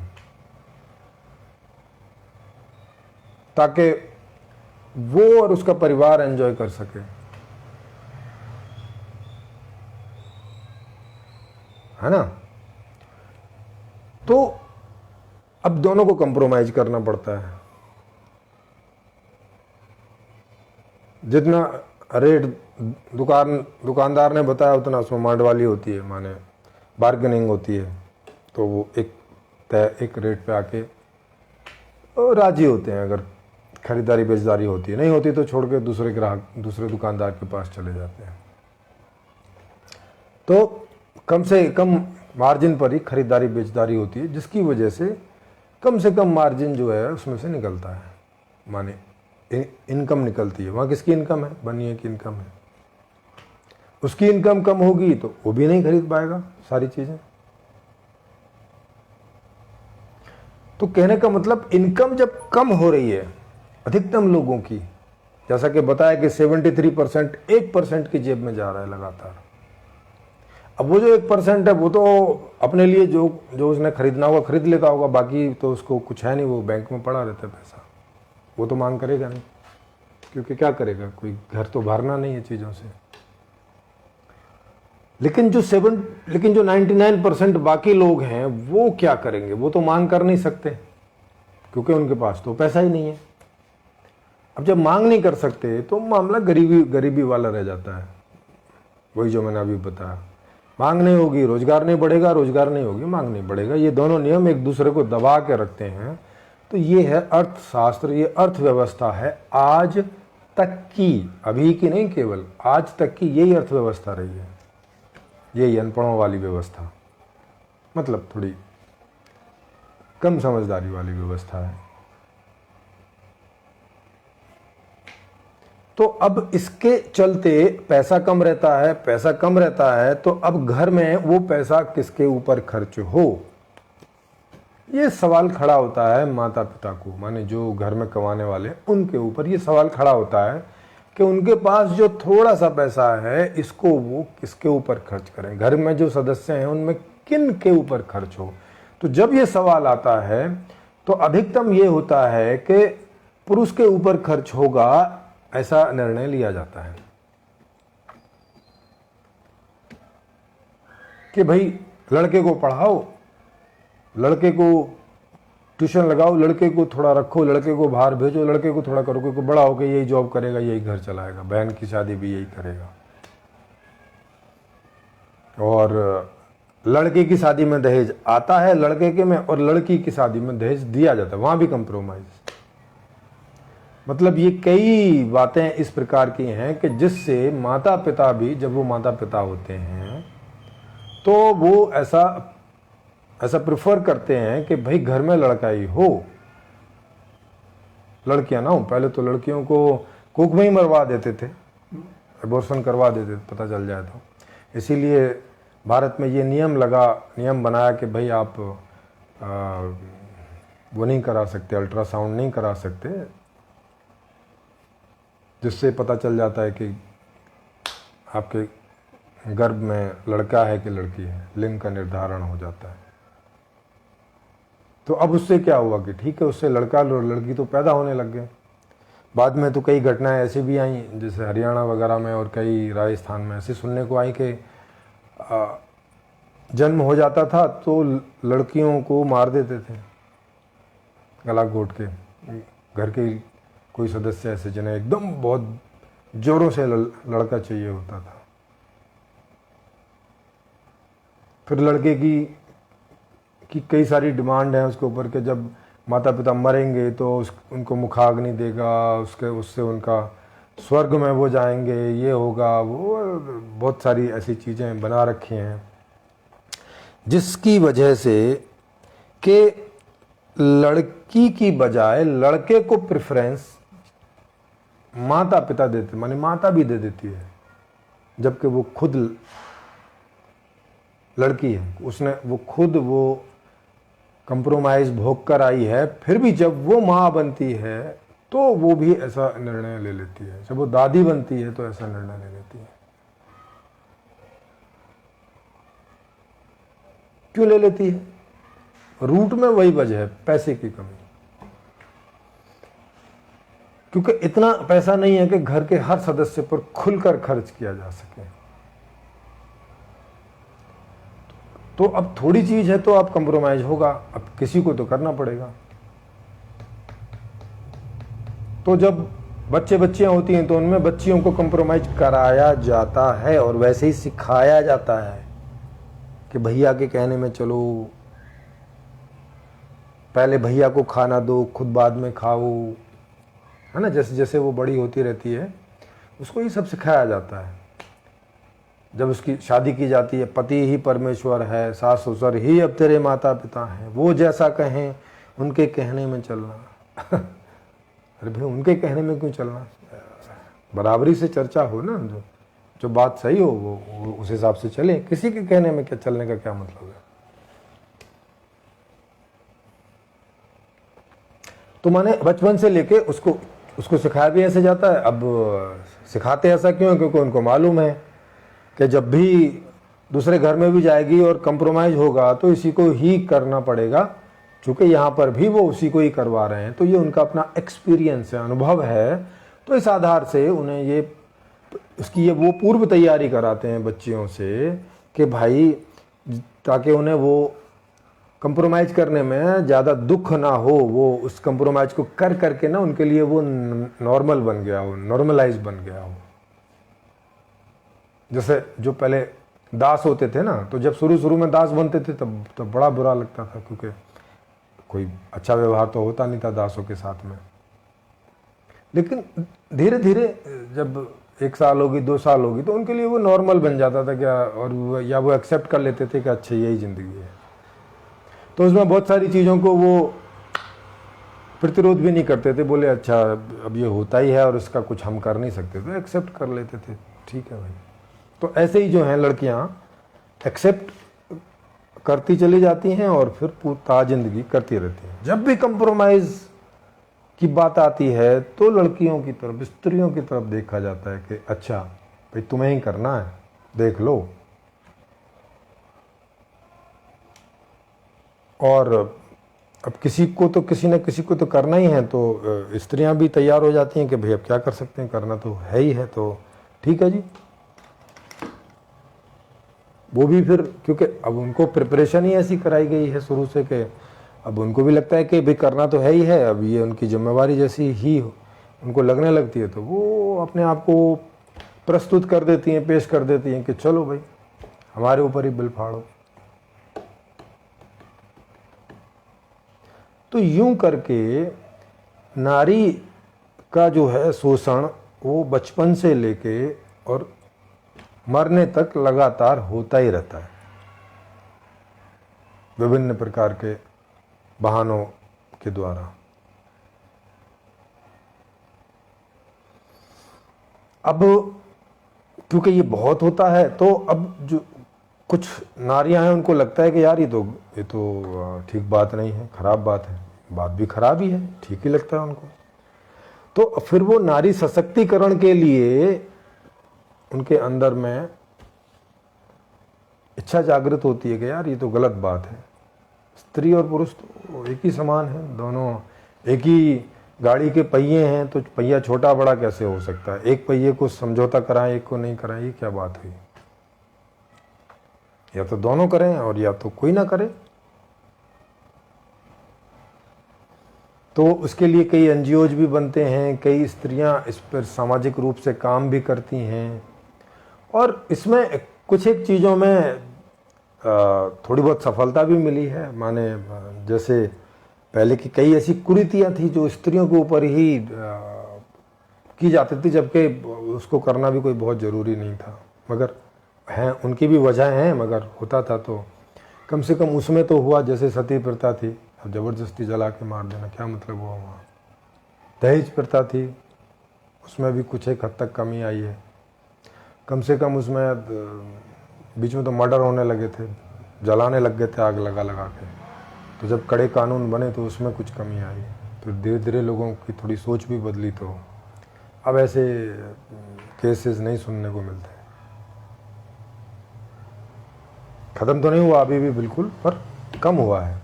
ताकि वो और उसका परिवार एंजॉय कर सके, है ना। तो अब दोनों को कंप्रोमाइज करना पड़ता है। जितना रेट दुकानदार ने बताया उतना उसमें मांडवाली होती है, माने बार्गेनिंग होती है। तो वो एक रेट पे आके राजी होते हैं। अगर खरीदारी बेचदारी होती है, नहीं होती तो छोड़ के दूसरे दुकानदार के पास चले जाते हैं। तो कम से कम मार्जिन पर ही खरीदारी बेचदारी होती है, जिसकी वजह से कम मार्जिन जो है उसमें से निकलता है, माने इनकम निकलती है। वहाँ किसकी इनकम है? बनिए की इनकम है। उसकी इनकम कम होगी तो वो भी नहीं खरीद पाएगा सारी चीज़ें। तो कहने का मतलब इनकम जब कम हो रही है अधिकतम लोगों की, जैसा कि बताया कि 73% 1% की जेब में जा रहा है लगातार। अब वो जो 1% है वो तो अपने लिए जो उसने खरीदना होगा खरीद लेता होगा, बाकी तो उसको कुछ है नहीं, वो बैंक में पड़ा रहता है पैसा, वो तो मांग करेगा नहीं, क्योंकि क्या करेगा, कोई घर तो भरना नहीं है चीज़ों से। लेकिन जो 99% बाकी लोग हैं वो क्या करेंगे? वो तो मांग कर नहीं सकते, क्योंकि उनके पास तो पैसा ही नहीं है। अब जब मांग नहीं कर सकते तो मामला गरीबी वाला रह जाता है। वही जो मैंने अभी बताया, मांग नहीं होगी रोजगार नहीं बढ़ेगा, रोजगार नहीं होगी मांग नहीं बढ़ेगा। ये दोनों नियम एक दूसरे को दबा के रखते हैं। तो ये है अर्थशास्त्र, ये अर्थव्यवस्था है आज तक की, अभी की नहीं, केवल आज तक की यही अर्थव्यवस्था रही है। यही अनपढ़ों वाली व्यवस्था, मतलब थोड़ी कम समझदारी वाली व्यवस्था है। तो अब इसके चलते पैसा कम रहता है तो अब घर में वो पैसा किसके ऊपर खर्च हो, ये सवाल खड़ा होता है माता पिता को, माने जो घर में कमाने वाले उनके ऊपर ये सवाल खड़ा होता है कि उनके पास जो थोड़ा सा पैसा है इसको वो किसके ऊपर खर्च करें, घर में जो सदस्य हैं उनमें किन के ऊपर खर्च हो। तो जब ये सवाल आता है तो अधिकतम ये होता है कि पुरुष के ऊपर खर्च होगा, ऐसा निर्णय लिया जाता है कि भाई लड़के को पढ़ाओ, लड़के को ट्यूशन लगाओ, लड़के को थोड़ा रखो, लड़के को बाहर भेजो, लड़के को थोड़ा करो, क्योंकि बड़ा होकर यही जॉब करेगा, यही घर चलाएगा, बहन की शादी भी यही करेगा। और लड़के की शादी में दहेज आता है लड़के के में, और लड़की की शादी में दहेज दिया जाता है, वहां भी कंप्रोमाइज। मतलब ये कई बातें इस प्रकार की हैं कि जिससे माता पिता भी, जब वो माता पिता होते हैं तो वो ऐसा प्रेफर करते हैं कि भाई घर में लड़का ही हो, लड़कियां ना हो। पहले तो लड़कियों को कुक में ही मरवा देते थे, एबॉर्शन करवा देते थे पता चल जाए तो। इसीलिए भारत में ये नियम बनाया कि भाई आप वो नहीं करा सकते, अल्ट्रासाउंड नहीं करा सकते, जिससे पता चल जाता है कि आपके गर्भ में लड़का है कि लड़की है, लिंग का निर्धारण हो जाता है। तो अब उससे क्या हुआ कि ठीक है, उससे लड़का और लड़की तो पैदा होने लग गए। बाद में तो कई घटनाएं ऐसी भी आई, जैसे हरियाणा वगैरह में और कई राजस्थान में ऐसे सुनने को आई कि जन्म हो जाता था तो लड़कियों को मार देते थे, गला घोट के। घर के कोई सदस्य ऐसे जिन्हें एकदम बहुत जोरों से लड़का चाहिए होता था, फिर लड़के की कई सारी डिमांड है उसके ऊपर कि जब माता पिता मरेंगे तो उनको मुखाग्नि देगा, उससे उनका स्वर्ग में वो जाएंगे, ये होगा, वो बहुत सारी ऐसी चीज़ें बना रखी हैं, जिसकी वजह से कि लड़की की बजाय लड़के को प्रेफरेंस माता पिता देते, माने माता भी दे देती है, जबकि वो खुद लड़की है, वो खुद कंप्रोमाइज भोग कर आई है। फिर भी जब वो माँ बनती है तो वो भी ऐसा निर्णय ले लेती है, जब वो दादी बनती है तो ऐसा निर्णय ले लेती है। क्यों ले लेती है? रूट में वही वजह है, पैसे की कमी। क्योंकि इतना पैसा नहीं है कि घर के हर सदस्य पर खुलकर खर्च किया जा सके। तो अब थोड़ी चीज है तो आप कंप्रोमाइज होगा, अब किसी को तो करना पड़ेगा। तो जब बच्चियां होती हैं तो उनमें बच्चियों को कंप्रोमाइज कराया जाता है और वैसे ही सिखाया जाता है कि भैया के कहने में चलो, पहले भैया को खाना दो, खुद बाद में खाओ, है ना। जैसे जैसे वो बड़ी होती रहती है उसको ये सब सिखाया जाता है। जब उसकी शादी की जाती है, पति ही परमेश्वर है, सास ससुर ही अब तेरे माता पिता हैं, वो जैसा कहें उनके कहने में चलना। अरे भाई उनके कहने में क्यों चलना, बराबरी से चर्चा हो ना, जो बात सही हो वो उस हिसाब से चले। किसी के कहने में क्या चलने का क्या मतलब है। तो माने बचपन से लेके उसको सिखाया भी ऐसे जाता है। अब सिखाते ऐसा क्यों है, क्योंकि उनको मालूम है कि जब भी दूसरे घर में भी जाएगी और कंप्रोमाइज होगा तो इसी को ही करना पड़ेगा, क्योंकि यहाँ पर भी वो उसी को ही करवा रहे हैं। तो ये उनका अपना एक्सपीरियंस है, अनुभव है। तो इस आधार से उन्हें ये वो पूर्व तैयारी कराते हैं बच्चियों से कि भाई, ताकि उन्हें वो कंप्रोमाइज करने में ज़्यादा दुख ना हो, वो उस कंप्रोमाइज को कर करके ना उनके लिए वो नॉर्मल बन गया हो, नॉर्मलाइज बन गया हो। जैसे जो पहले दास होते थे ना, तो जब शुरू शुरू में दास बनते थे तब बड़ा बुरा लगता था, क्योंकि कोई अच्छा व्यवहार तो होता नहीं था दासों के साथ में। लेकिन धीरे धीरे जब 1 साल होगी, 2 साल होगी, तो उनके लिए वो नॉर्मल बन जाता था क्या, और या वो एक्सेप्ट कर लेते थे कि अच्छा यही ज़िंदगी है। तो उसमें बहुत सारी चीज़ों को वो प्रतिरोध भी नहीं करते थे, बोले अच्छा अब ये होता ही है और इसका कुछ हम कर नहीं सकते, तो एक्सेप्ट कर लेते थे, ठीक है भाई। तो ऐसे ही जो हैं लड़कियां एक्सेप्ट करती चली जाती हैं और फिर पूरी जिंदगी करती रहती हैं। जब भी कंप्रोमाइज की बात आती है तो लड़कियों की तरफ, स्त्रियों की तरफ देखा जाता है कि अच्छा भाई तुम्हें ही करना है, देख लो। और अब किसी न किसी को तो करना ही है, तो स्त्रियां भी तैयार हो जाती हैं कि भाई अब क्या कर सकते हैं, करना तो है ही है, तो ठीक है जी। वो भी फिर क्योंकि अब उनको प्रिपरेशन ही ऐसी कराई गई है शुरू से कि अब उनको भी लगता है कि भाई करना तो है ही है, अब ये उनकी जिम्मेवारी जैसी ही उनको लगने लगती है, तो वो अपने आप को प्रस्तुत कर देती हैं, पेश कर देती हैं कि चलो भाई हमारे ऊपर ही बिल फाड़ो। तो यूं करके नारी का जो है शोषण वो बचपन से लेके और मरने तक लगातार होता ही रहता है, विभिन्न प्रकार के बहानों के द्वारा। अब क्योंकि ये बहुत होता है, तो अब जो कुछ नारियां हैं उनको लगता है कि यार ये तो ठीक बात नहीं है, खराब बात है, बात भी खराब ही है, ठीक ही लगता है उनको। तो फिर वो नारी सशक्तिकरण के लिए उनके अंदर में इच्छा जागृत होती है कि यार ये तो गलत बात है, स्त्री और पुरुष तो एक ही समान है, दोनों एक ही गाड़ी के पहिए हैं, तो पहिया छोटा बड़ा कैसे हो सकता है, एक पहिए को समझौता कराएं एक को नहीं कराएं, ये क्या बात हुई। या तो दोनों करें और या तो कोई ना करे। तो उसके लिए कई एनजीओज भी बनते हैं, कई स्त्रियां इस पर सामाजिक रूप से काम भी करती हैं। और इसमें कुछ एक चीज़ों में थोड़ी बहुत सफलता भी मिली है। माने जैसे पहले की कई ऐसी कुरीतियाँ थी जो स्त्रियों के ऊपर ही की जाती थी, जबकि उसको करना भी कोई बहुत ज़रूरी नहीं था, मगर हैं उनकी भी वजह हैं, मगर होता था तो कम से कम उसमें तो हुआ। जैसे सती प्रथा थी, अब ज़बरदस्ती जला के मार देना क्या मतलब हुआ वहाँ। दहेज प्रथा थी, उसमें भी कुछ एक हद तक कमी आई है, कम से कम उसमें बीच में तो मर्डर होने लगे थे, जलाने लग गए थे आग लगा लगा के। तो जब कड़े कानून बने तो उसमें कुछ कमी आई, तो धीरे धीरे लोगों की थोड़ी सोच भी बदली, तो अब ऐसे केसेस नहीं सुनने को मिलते। ख़त्म तो नहीं हुआ अभी भी बिल्कुल, पर कम हुआ है।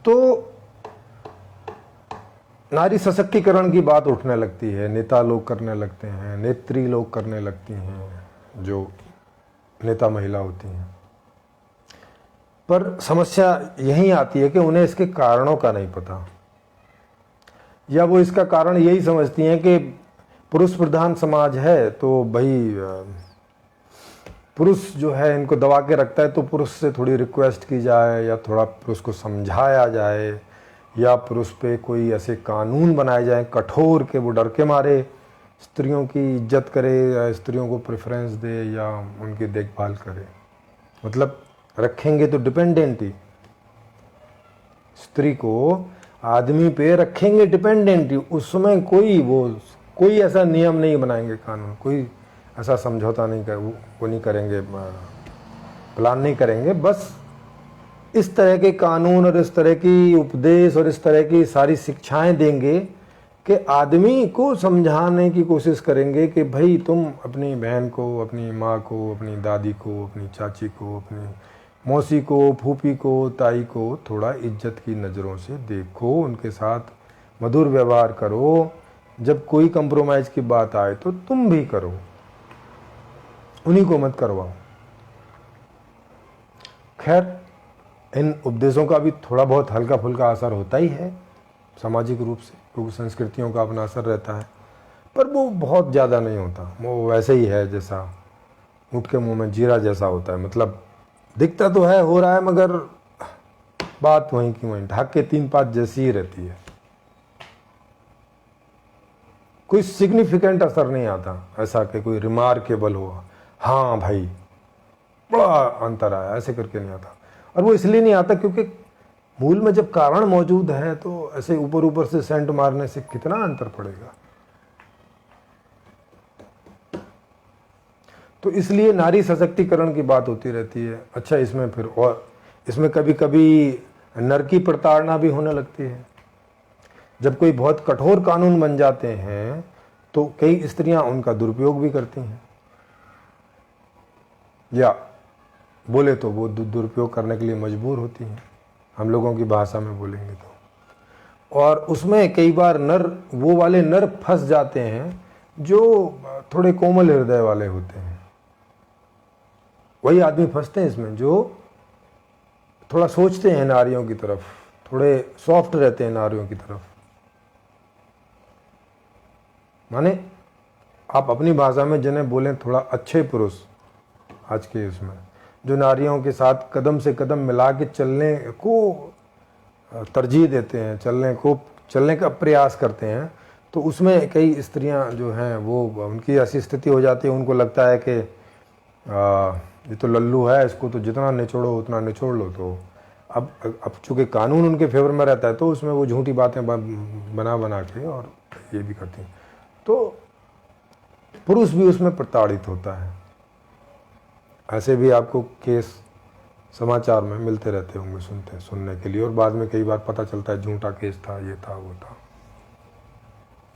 तो नारी सशक्तिकरण की बात उठने लगती है, नेता लोग करने लगते हैं, नेत्री लोग करने लगती हैं, जो नेता महिला होती हैं। पर समस्या यही आती है कि उन्हें इसके कारणों का नहीं पता, या वो इसका कारण यही समझती हैं कि पुरुष प्रधान समाज है, तो भाई पुरुष जो है इनको दबा के रखता है, तो पुरुष से थोड़ी रिक्वेस्ट की जाए या थोड़ा पुरुष को समझाया जाए या पुरुष पे कोई ऐसे कानून बनाए जाए कठोर के वो डर के मारे स्त्रियों की इज्जत करे या स्त्रियों को प्रेफरेंस दे या उनकी देखभाल करे। मतलब रखेंगे तो डिपेंडेंट ही, स्त्री को आदमी पे रखेंगे डिपेंडेंट ही, उसमें कोई ऐसा नियम नहीं बनाएंगे, कानून कोई ऐसा समझौता नहीं कर वो नहीं करेंगे, प्लान नहीं करेंगे। बस इस तरह के कानून और इस तरह की उपदेश और इस तरह की सारी शिक्षाएं देंगे कि आदमी को समझाने की कोशिश करेंगे कि भाई तुम अपनी बहन को, अपनी माँ को, अपनी दादी को, अपनी चाची को, अपनी मौसी को, फूफी को, ताई को थोड़ा इज्जत की नज़रों से देखो, उनके साथ मधुर व्यवहार करो। जब कोई कंप्रोमाइज़ की बात आए तो तुम भी करो, उन्हीं को मत करवाओ। खैर, इन उपदेशों का भी थोड़ा बहुत हल्का फुल्का असर होता ही है सामाजिक रूप से, क्योंकि संस्कृतियों का अपना असर रहता है, पर वो बहुत ज़्यादा नहीं होता। वो वैसे ही है जैसा ऊँट के मुंह में जीरा जैसा होता है। मतलब दिखता तो है हो रहा है, मगर बात वहीं की वहीं, ढाक के तीन पात जैसी ही रहती है, कोई सिग्निफिकेंट असर नहीं आता ऐसा कि कोई रिमार्केबल हो, हाँ भाई बड़ा अंतर आया, ऐसे करके नहीं आता। और वो इसलिए नहीं आता क्योंकि मूल में जब कारण मौजूद है तो ऐसे ऊपर ऊपर से सेंट मारने से कितना अंतर पड़ेगा। तो इसलिए नारी सशक्तिकरण की बात होती रहती है। अच्छा, इसमें फिर और इसमें कभी कभी नर की प्रताड़ना भी होने लगती है। जब कोई बहुत कठोर कानून बन जाते हैं तो कई स्त्रियां उनका दुरुपयोग भी करती हैं, या बोले तो वो दुरुपयोग करने के लिए मजबूर होती हैं, हम लोगों की भाषा में बोलेंगे तो। और उसमें कई बार वो वाले नर फंस जाते हैं जो थोड़े कोमल हृदय वाले होते हैं। वही आदमी फंसते हैं इसमें जो थोड़ा सोचते हैं नारियों की तरफ, थोड़े सॉफ्ट रहते हैं नारियों की तरफ। माने आप अपनी भाषा में जिन्हें बोलें थोड़ा अच्छे पुरुष आज के इसमें, जो नारियों के साथ कदम से कदम मिला के चलने को तरजीह देते हैं, चलने का प्रयास करते हैं, तो उसमें कई स्त्रियां जो हैं वो उनकी ऐसी स्थिति हो जाती है, उनको लगता है कि ये तो लल्लू है, इसको तो जितना निचोड़ो उतना निचोड़ लो। तो अब चूँकि कानून उनके फेवर में रहता है तो उसमें वो झूठी बातें बना के और ये भी करती हैं, तो पुरुष भी उसमें प्रताड़ित होता है। ऐसे भी आपको केस समाचार में मिलते रहते होंगे सुनने के लिए, और बाद में कई बार पता चलता है झूठा केस था, ये था वो था।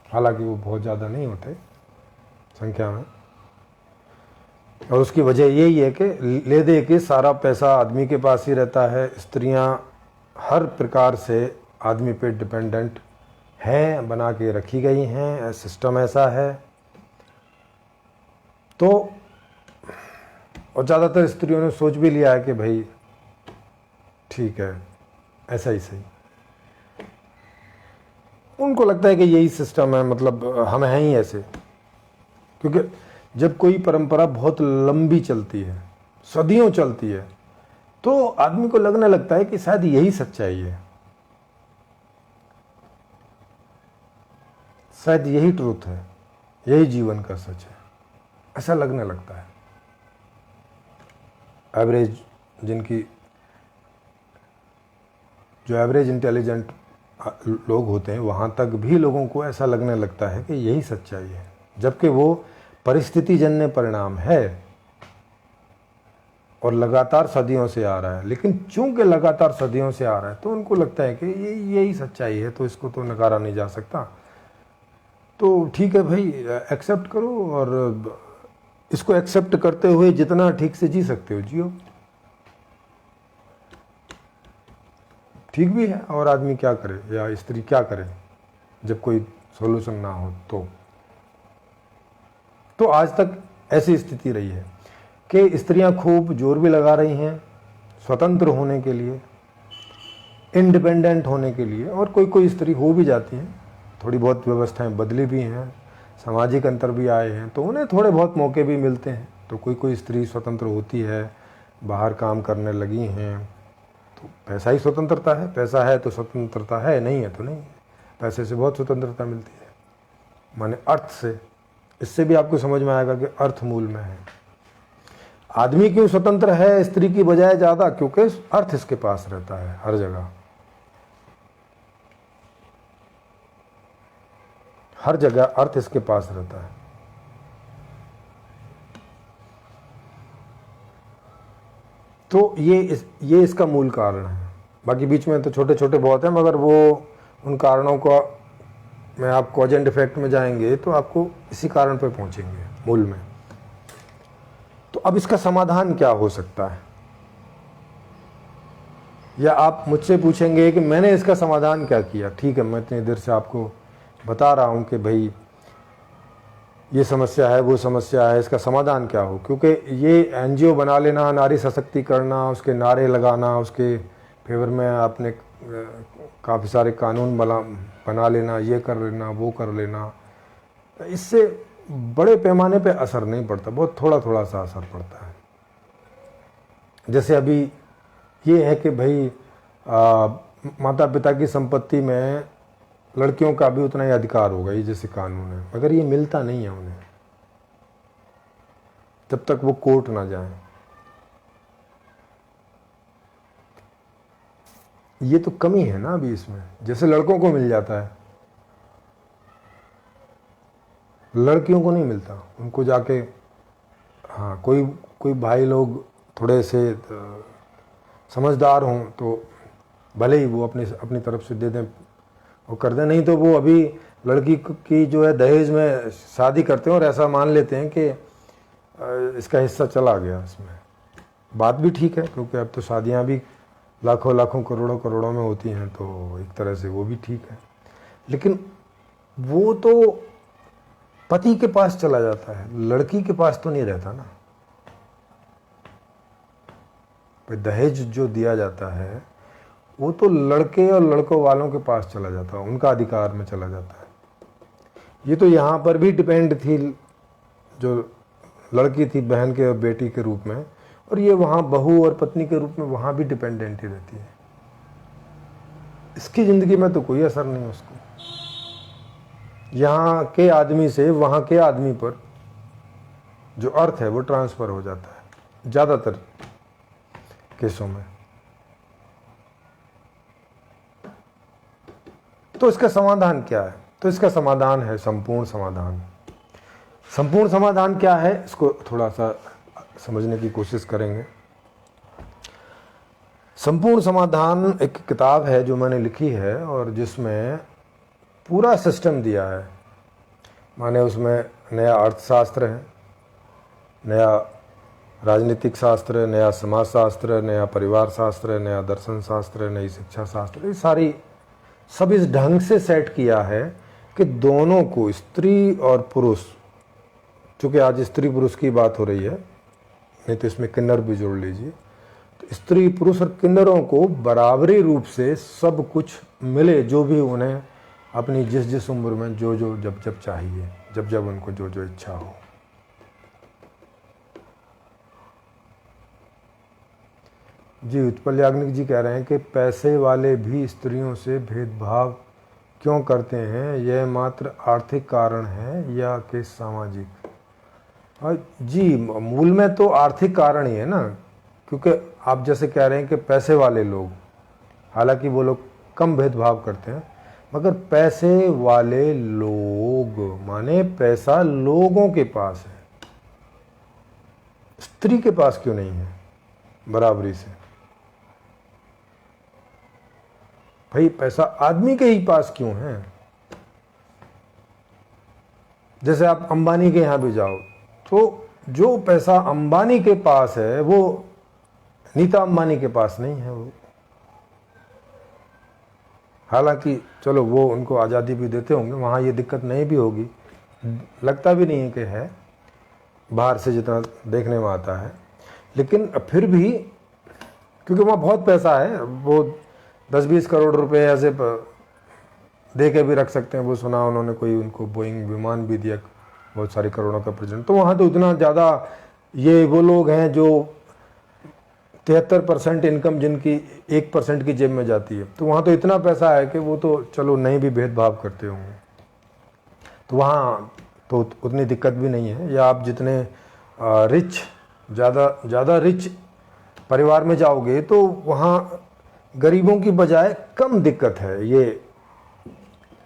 हालांकि वो बहुत ज़्यादा नहीं होते संख्या में, और उसकी वजह यही है कि ले दे के सारा पैसा आदमी के पास ही रहता है। स्त्रियां हर प्रकार से आदमी पे डिपेंडेंट हैं, बना के रखी गई हैं, सिस्टम ऐसा है। तो और ज़्यादातर स्त्रियों ने सोच भी लिया है कि भाई ठीक है, ऐसा ही सही। उनको लगता है कि यही सिस्टम है, मतलब हम हैं ही ऐसे। क्योंकि जब कोई परंपरा बहुत लंबी चलती है, सदियों चलती है, तो आदमी को लगने लगता है कि शायद यही सच्चाई है, शायद यही ट्रूथ है, यही जीवन का सच है, ऐसा लगने लगता है। एवरेज जो एवरेज इंटेलिजेंट लोग होते हैं वहाँ तक भी लोगों को ऐसा लगने लगता है कि यही सच्चाई है, जबकि वो परिस्थिति जन्य परिणाम है और लगातार सदियों से आ रहा है। लेकिन चूंकि लगातार सदियों से आ रहा है तो उनको लगता है कि यही सच्चाई है, तो इसको तो नकारा नहीं जा सकता। तो ठीक है भाई, एक्सेप्ट करो, और इसको एक्सेप्ट करते हुए जितना ठीक से जी सकते हो जियो, ठीक भी है। और आदमी क्या करे या स्त्री क्या करे जब कोई सोल्यूशन ना हो। तो आज तक ऐसी स्थिति रही है कि स्त्रियां खूब जोर भी लगा रही हैं स्वतंत्र होने के लिए, इंडिपेंडेंट होने के लिए, और कोई स्त्री हो भी जाती हैं, थोड़ी बहुत व्यवस्थाएं बदली भी हैं, सामाजिक अंतर भी आए हैं, तो उन्हें थोड़े बहुत मौके भी मिलते हैं। तो कोई कोई स्त्री स्वतंत्र होती है, बाहर काम करने लगी हैं, तो पैसा ही स्वतंत्रता है। पैसा है तो स्वतंत्रता है, नहीं है तो नहीं है। पैसे से बहुत स्वतंत्रता मिलती है, माने अर्थ से। इससे भी आपको समझ में आएगा कि अर्थ मूल में है। आदमी क्यों स्वतंत्र है स्त्री की बजाय ज़्यादा? क्योंकि अर्थ इसके पास रहता है हर जगह। हर जगह अर्थ इसके पास रहता है। तो ये इसका मूल कारण है। बाकी बीच में तो छोटे छोटे बहुत हैं, मगर वो उन कारणों को मैं आप कॉज एंड इफेक्ट में जाएंगे तो आपको इसी कारण पे पहुंचेंगे मूल में। तो अब इसका समाधान क्या हो सकता है? या आप मुझसे पूछेंगे कि मैंने इसका समाधान क्या किया। ठीक है, मैं इतनी देर से आपको बता रहा हूं कि भाई ये समस्या है, वो समस्या है, इसका समाधान क्या हो। क्योंकि ये एनजीओ बना लेना, नारी सशक्तिकरण, उसके नारे लगाना, उसके फेवर में आपने काफ़ी सारे कानून बना लेना, ये कर लेना, वो कर लेना, इससे बड़े पैमाने पे असर नहीं पड़ता, बहुत थोड़ा थोड़ा सा असर पड़ता है। जैसे अभी ये है कि भाई माता पिता की संपत्ति में लड़कियों का भी उतना ही अधिकार होगा, ये जैसे कानून है, मगर ये मिलता नहीं है उन्हें जब तक वो कोर्ट ना जाए। ये तो कमी है ना अभी इसमें। जैसे लड़कों को मिल जाता है, लड़कियों को नहीं मिलता। उनको जाके हाँ कोई भाई लोग थोड़े से समझदार हों तो भले ही वो अपनी तरफ से दे दें, वो कर दें, नहीं तो वो अभी लड़की की जो है दहेज में शादी करते हैं और ऐसा मान लेते हैं कि इसका हिस्सा चला गया इसमें। बात भी ठीक है, क्योंकि अब तो शादियां भी लाखों लाखों करोड़ों करोड़ों में होती हैं, तो एक तरह से वो भी ठीक है। लेकिन वो तो पति के पास चला जाता है, लड़की के पास तो नहीं रहता ना। दहेज जो दिया जाता है वो तो लड़के और लड़कों वालों के पास चला जाता है, उनका अधिकार में चला जाता है। ये तो यहाँ पर भी डिपेंड थी, जो लड़की थी बहन के और बेटी के रूप में, और ये वहाँ बहू और पत्नी के रूप में वहाँ भी डिपेंडेंट ही रहती है। इसकी ज़िंदगी में तो कोई असर नहीं उसको। यहाँ के आदमी से वहाँ के आदमी पर जो अर्थ है वो ट्रांसफ़र हो जाता है ज़्यादातर केसों में। तो इसका समाधान क्या है? तो इसका समाधान है संपूर्ण समाधान। संपूर्ण समाधान क्या है, इसको थोड़ा सा समझने की कोशिश करेंगे। संपूर्ण समाधान एक किताब है जो मैंने लिखी है और जिसमें पूरा सिस्टम दिया है। माने उसमें नया अर्थशास्त्र है, नया राजनीतिक शास्त्र, नया समाज शास्त्र, नया परिवार शास्त्र, नया दर्शन शास्त्र, नई शिक्षा शास्त्र, ये सारी सब इस ढंग से सेट किया है कि दोनों को, स्त्री और पुरुष, चूँकि आज स्त्री पुरुष की बात हो रही है, नहीं तो इसमें किन्नर भी जोड़ लीजिए, तो स्त्री पुरुष और किन्नरों को बराबरी रूप से सब कुछ मिले, जो भी उन्हें अपनी जिस जिस उम्र में जो जो जब जब चाहिए, जब जब उनको जो जो इच्छा हो। जी उत्पल याग्निक जी कह रहे हैं कि पैसे वाले भी स्त्रियों से भेदभाव क्यों करते हैं, यह मात्र आर्थिक कारण है या कि सामाजिक? जी मूल में तो आर्थिक कारण ही है ना, क्योंकि आप जैसे कह रहे हैं कि पैसे वाले लोग, हालांकि वो लोग कम भेदभाव करते हैं, मगर पैसे वाले लोग माने पैसा लोगों के पास है, स्त्री के पास क्यों नहीं है बराबरी से? भाई पैसा आदमी के ही पास क्यों है? जैसे आप अंबानी के यहां भी जाओ तो जो पैसा अंबानी के पास है वो नीता अंबानी के पास नहीं है। वो हालांकि चलो वो उनको आज़ादी भी देते होंगे, वहाँ ये दिक्कत नहीं भी होगी, लगता भी नहीं है कि है, बाहर से जितना देखने में आता है। लेकिन फिर भी क्योंकि वहाँ बहुत पैसा है, वो 10-20 करोड़ रुपए ऐसे दे के भी रख सकते हैं। वो सुना उन्होंने, कोई उनको बोइंग विमान भी दिया बहुत सारे करोड़ों का प्रेजेंट, तो वहाँ तो इतना ज़्यादा ये वो लोग हैं जो 73% इनकम जिनकी 1% की जेब में जाती है, तो वहाँ तो इतना पैसा है कि वो तो चलो नहीं भी भेदभाव करते होंगे, तो वहाँ तो उतनी दिक्कत भी नहीं है। या आप जितने रिच ज़्यादा रिच परिवार में जाओगे तो वहाँ गरीबों की बजाय कम दिक्कत है, ये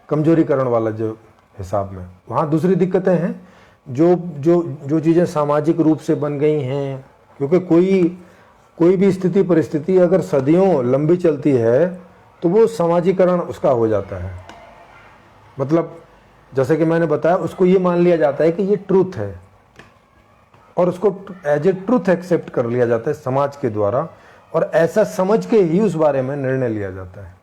कमजोरीकरण वाला जो हिसाब में। वहाँ दूसरी दिक्कतें हैं जो जो जो चीज़ें सामाजिक रूप से बन गई हैं, क्योंकि कोई भी स्थिति परिस्थिति अगर सदियों लंबी चलती है तो वो सामाजिकरण उसका हो जाता है। मतलब जैसे कि मैंने बताया, उसको ये मान लिया जाता है कि ये ट्रूथ है और उसको एज ए ट्रूथ एक्सेप्ट कर लिया जाता है समाज के द्वारा, और ऐसा समझ के ही उस बारे में निर्णय लिया जाता है।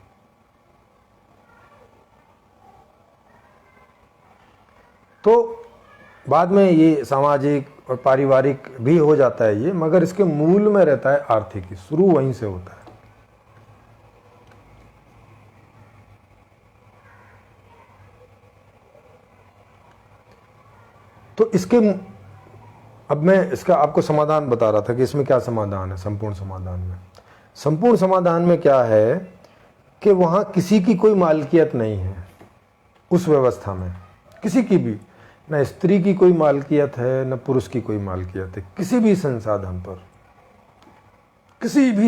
तो बाद में ये सामाजिक और पारिवारिक भी हो जाता है ये, मगर इसके मूल में रहता है आर्थिक ही, शुरू वहीं से होता है। तो इसके अब मैं इसका आपको समाधान बता रहा था कि इसमें क्या समाधान है। संपूर्ण समाधान में क्या है कि वहां किसी की कोई मालकियत नहीं है उस व्यवस्था में, किसी की भी, न स्त्री की कोई मालकियत है न पुरुष की कोई मालकियत है किसी भी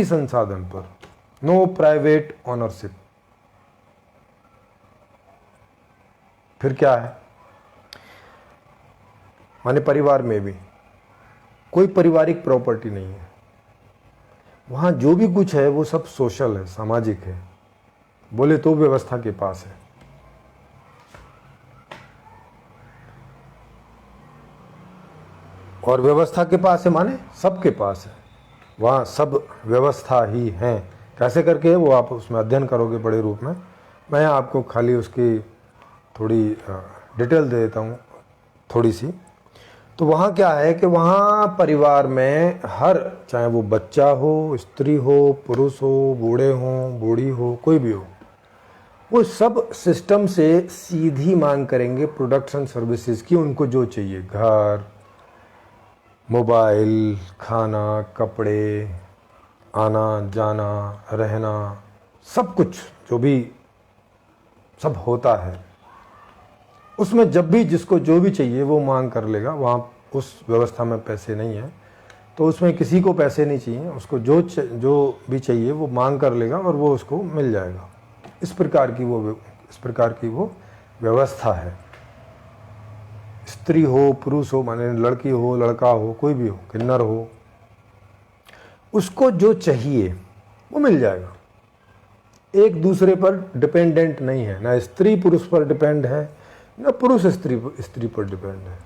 संसाधन पर, नो प्राइवेट ओनरशिप। फिर क्या है, माने परिवार में भी कोई पारिवारिक प्रॉपर्टी नहीं है। वहां जो भी कुछ है वो सब सोशल है, सामाजिक है, बोले तो व्यवस्था के पास है। और व्यवस्था के पास है माने सबके पास है, वहाँ सब व्यवस्था ही है। कैसे करके वो आप उसमें अध्ययन करोगे बड़े रूप में, मैं आपको खाली उसकी थोड़ी डिटेल दे देता हूँ थोड़ी सी। तो वहाँ क्या है कि वहाँ परिवार में हर, चाहे वो बच्चा हो, स्त्री हो, पुरुष हो, बूढ़े हो, बूढ़ी हो, कोई भी हो, वो सब सिस्टम से सीधी मांग करेंगे प्रोडक्ट्स एंड सर्विसेज की। उनको जो चाहिए, घर, मोबाइल, खाना, कपड़े, आना जाना, रहना, सब कुछ जो भी सब होता है, उसमें जब भी जिसको जो भी चाहिए वो मांग कर लेगा। वहाँ उस व्यवस्था में पैसे नहीं है तो उसमें किसी को पैसे नहीं चाहिए, उसको जो भी चाहिए वो मांग कर लेगा और वो उसको मिल जाएगा। इस प्रकार की वो व्यवस्था है। स्त्री हो, पुरुष हो, माने लड़की हो, लड़का हो, कोई भी हो, किन्नर हो, उसको जो चाहिए वो मिल जाएगा। एक दूसरे पर डिपेंडेंट नहीं है, ना स्त्री पुरुष पर डिपेंड है, ना पुरुष स्त्री पर डिपेंड है।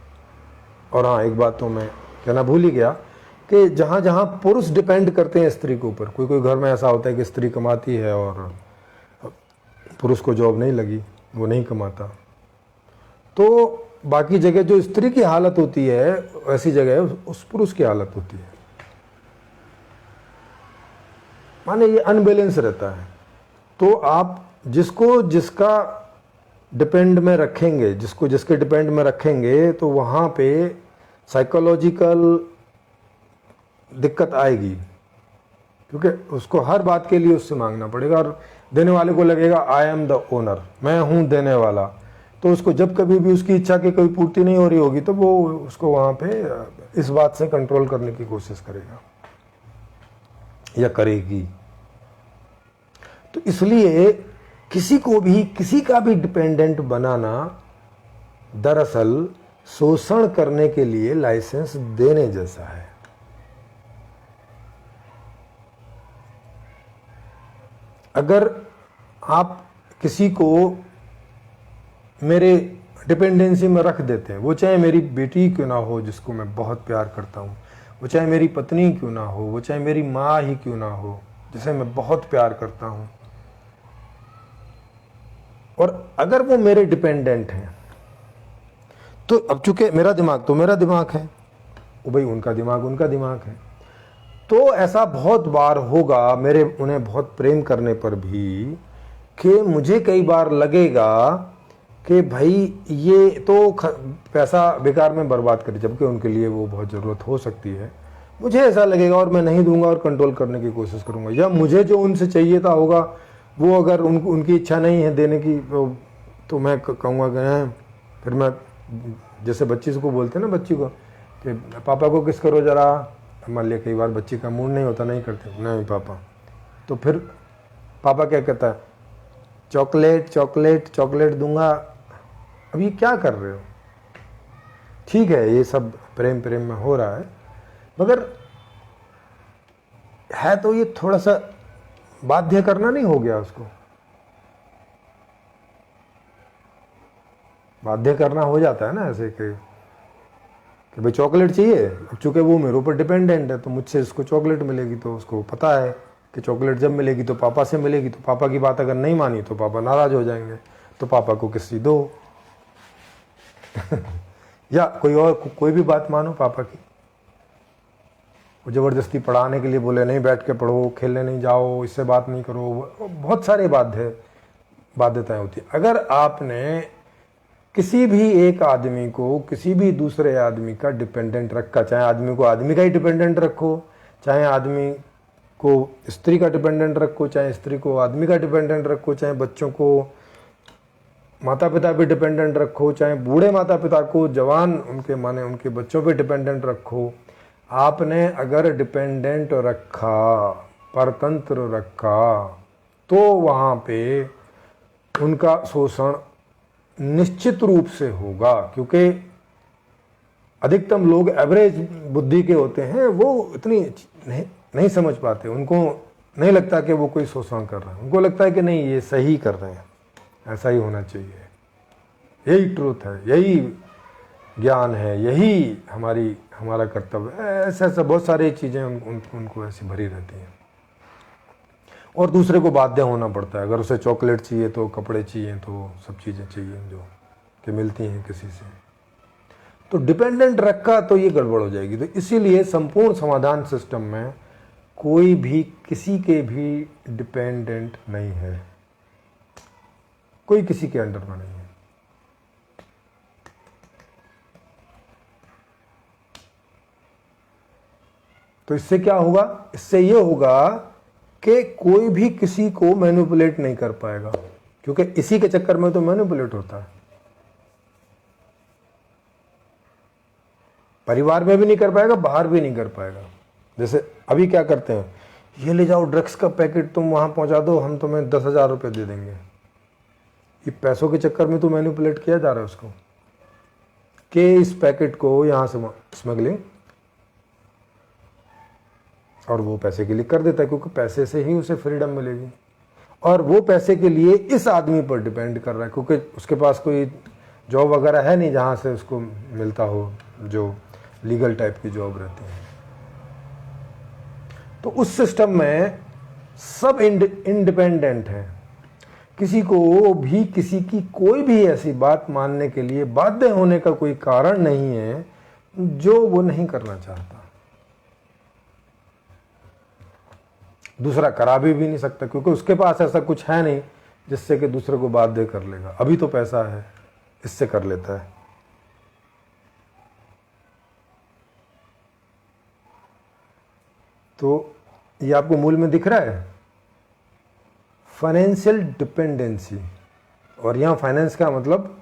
और हाँ, एक बात तो मैं कहना भूल ही गया कि जहाँ जहाँ पुरुष डिपेंड करते हैं स्त्री के ऊपर, कोई घर में ऐसा होता है कि स्त्री कमाती है और पुरुष को जॉब नहीं लगी, वो नहीं कमाता, तो बाकी जगह जो स्त्री की हालत होती है ऐसी जगह उस पुरुष की हालत होती है। माने ये अनबैलेंस रहता है। तो आप जिसको जिसका डिपेंड में रखेंगे, जिसको जिसके डिपेंड में रखेंगे, तो वहाँ पे साइकोलॉजिकल दिक्कत आएगी, क्योंकि उसको हर बात के लिए उससे मांगना पड़ेगा। और देने वाले को लगेगा आई एम द ओनर, मैं हूँ देने वाला। तो उसको जब कभी भी उसकी इच्छा की कोई पूर्ति नहीं हो रही होगी तो वो उसको वहाँ पे इस बात से कंट्रोल करने की कोशिश करेगा या करेगी। तो इसलिए किसी को भी किसी का भी डिपेंडेंट बनाना दरअसल शोषण करने के लिए लाइसेंस देने जैसा है। अगर आप किसी को मेरे डिपेंडेंसी में रख देते हैं, वो चाहे मेरी बेटी क्यों ना हो जिसको मैं बहुत प्यार करता हूँ, वो चाहे मेरी पत्नी क्यों ना हो, वो चाहे मेरी माँ ही क्यों ना हो जिसे मैं बहुत प्यार करता हूँ, और अगर वो मेरे डिपेंडेंट हैं, तो अब चूंकि मेरा दिमाग तो मेरा दिमाग है, वो भाई उनका दिमाग है। तो ऐसा बहुत बार होगा उन्हें बहुत प्रेम करने पर भी कि मुझे कई बार लगेगा कि भाई ये तो पैसा बेकार में बर्बाद करे, जबकि उनके लिए वो बहुत ज़रूरत हो सकती है। मुझे ऐसा लगेगा और मैं नहीं दूंगा और कंट्रोल करने की कोशिश करूंगा, या मुझे जो उनसे चाहिए था होगा वो अगर उनकी इच्छा नहीं है देने की तो मैं कहूँगा कि नहीं। फिर मैं जैसे बच्ची को बोलते हैं ना, बच्ची को कि पापा को किस करो ज़रा, मान लिया कई बार बच्ची का मूड नहीं होता, नहीं करते, नहीं पापा, तो फिर पापा क्या कहता है, चॉकलेट चॉकलेट चॉकलेट दूंगा। अब ये क्या कर रहे हो? ठीक है, ये सब प्रेम प्रेम में हो रहा है, मगर है तो ये थोड़ा सा बाध्य करना नहीं हो गया उसको? बाध्य करना हो जाता है ना ऐसे कि भाई चॉकलेट चाहिए। अब चूंकि वो मेरे ऊपर डिपेंडेंट है तो मुझसे उसको चॉकलेट मिलेगी, तो उसको पता है कि चॉकलेट जब मिलेगी तो पापा से मिलेगी, तो पापा की बात अगर नहीं मानी तो पापा नाराज हो जाएंगे, तो पापा को किसी दो या कोई भी बात मानो पापा की। वो ज़बरदस्ती पढ़ाने के लिए बोले नहीं बैठ के पढ़ो, खेलने नहीं जाओ, इससे बात नहीं करो, बहुत सारे बाध्यताएं होती है। अगर आपने किसी भी एक आदमी को किसी भी दूसरे आदमी का डिपेंडेंट रखा, चाहे आदमी को आदमी का ही डिपेंडेंट रखो, चाहे आदमी को स्त्री का डिपेंडेंट रखो, चाहे स्त्री को आदमी का डिपेंडेंट रखो, चाहे बच्चों को माता पिता पे डिपेंडेंट रखो, चाहे बूढ़े माता पिता को जवान उनके माने उनके बच्चों पे डिपेंडेंट रखो, आपने अगर डिपेंडेंट रखा, परतंत्र रखा, तो वहाँ पे उनका शोषण निश्चित रूप से होगा। क्योंकि अधिकतम लोग एवरेज बुद्धि के होते हैं, वो इतनी नहीं समझ पाते, उनको नहीं लगता कि वो कोई शोषण कर रहा है, उनको लगता है कि नहीं ये सही कर रहे हैं, ऐसा ही होना चाहिए, यही ट्रूथ है, यही ज्ञान है, यही हमारा कर्तव्य है। ऐसा बहुत सारी चीज़ें उनको ऐसी भरी रहती हैं। और दूसरे को बाध्य होना पड़ता है, अगर उसे चॉकलेट चाहिए तो कपड़े चाहिए तो सब चीज़ें चाहिए जो कि मिलती हैं किसी से, तो डिपेंडेंट रखा तो ये गड़बड़ हो जाएगी। तो इसीलिए संपूर्ण समाधान सिस्टम में कोई भी किसी के भी डिपेंडेंट नहीं है, कोई किसी के अंडर में नहीं है। तो इससे क्या होगा? इससे ये होगा कि कोई भी किसी को मैनिपुलेट नहीं कर पाएगा, क्योंकि इसी के चक्कर में तो मैनिपुलेट होता है। परिवार में भी नहीं कर पाएगा, बाहर भी नहीं कर पाएगा। जैसे अभी क्या करते हैं, ये ले जाओ ड्रग्स का पैकेट, तुम वहां पहुंचा दो, हम तुम्हें 10,000 रुपये दे देंगे। ये पैसों के चक्कर में तो मैनिपुलेट किया जा रहा है उसको, कि इस पैकेट को यहां से स्मगलिंग, और वो पैसे के लिए कर देता है, क्योंकि पैसे से ही उसे फ्रीडम मिलेगी। और वो पैसे के लिए इस आदमी पर डिपेंड कर रहा है, क्योंकि उसके पास कोई जॉब वगैरह है नहीं जहाँ से उसको मिलता हो, जो लीगल टाइप की जॉब रहती है। तो उस सिस्टम में सब इंडिपेंडेंट हैं, किसी को भी किसी की कोई भी ऐसी बात मानने के लिए बाध्य होने का कोई कारण नहीं है जो वो नहीं करना चाहता। दूसरा करा भी नहीं सकता, क्योंकि उसके पास ऐसा कुछ है नहीं जिससे कि दूसरे को बाध्य कर लेगा। अभी तो पैसा है, इससे कर लेता है। तो ये आपको मूल में दिख रहा है, फाइनेंशियल डिपेंडेंसी। और यहाँ फाइनेंस का मतलब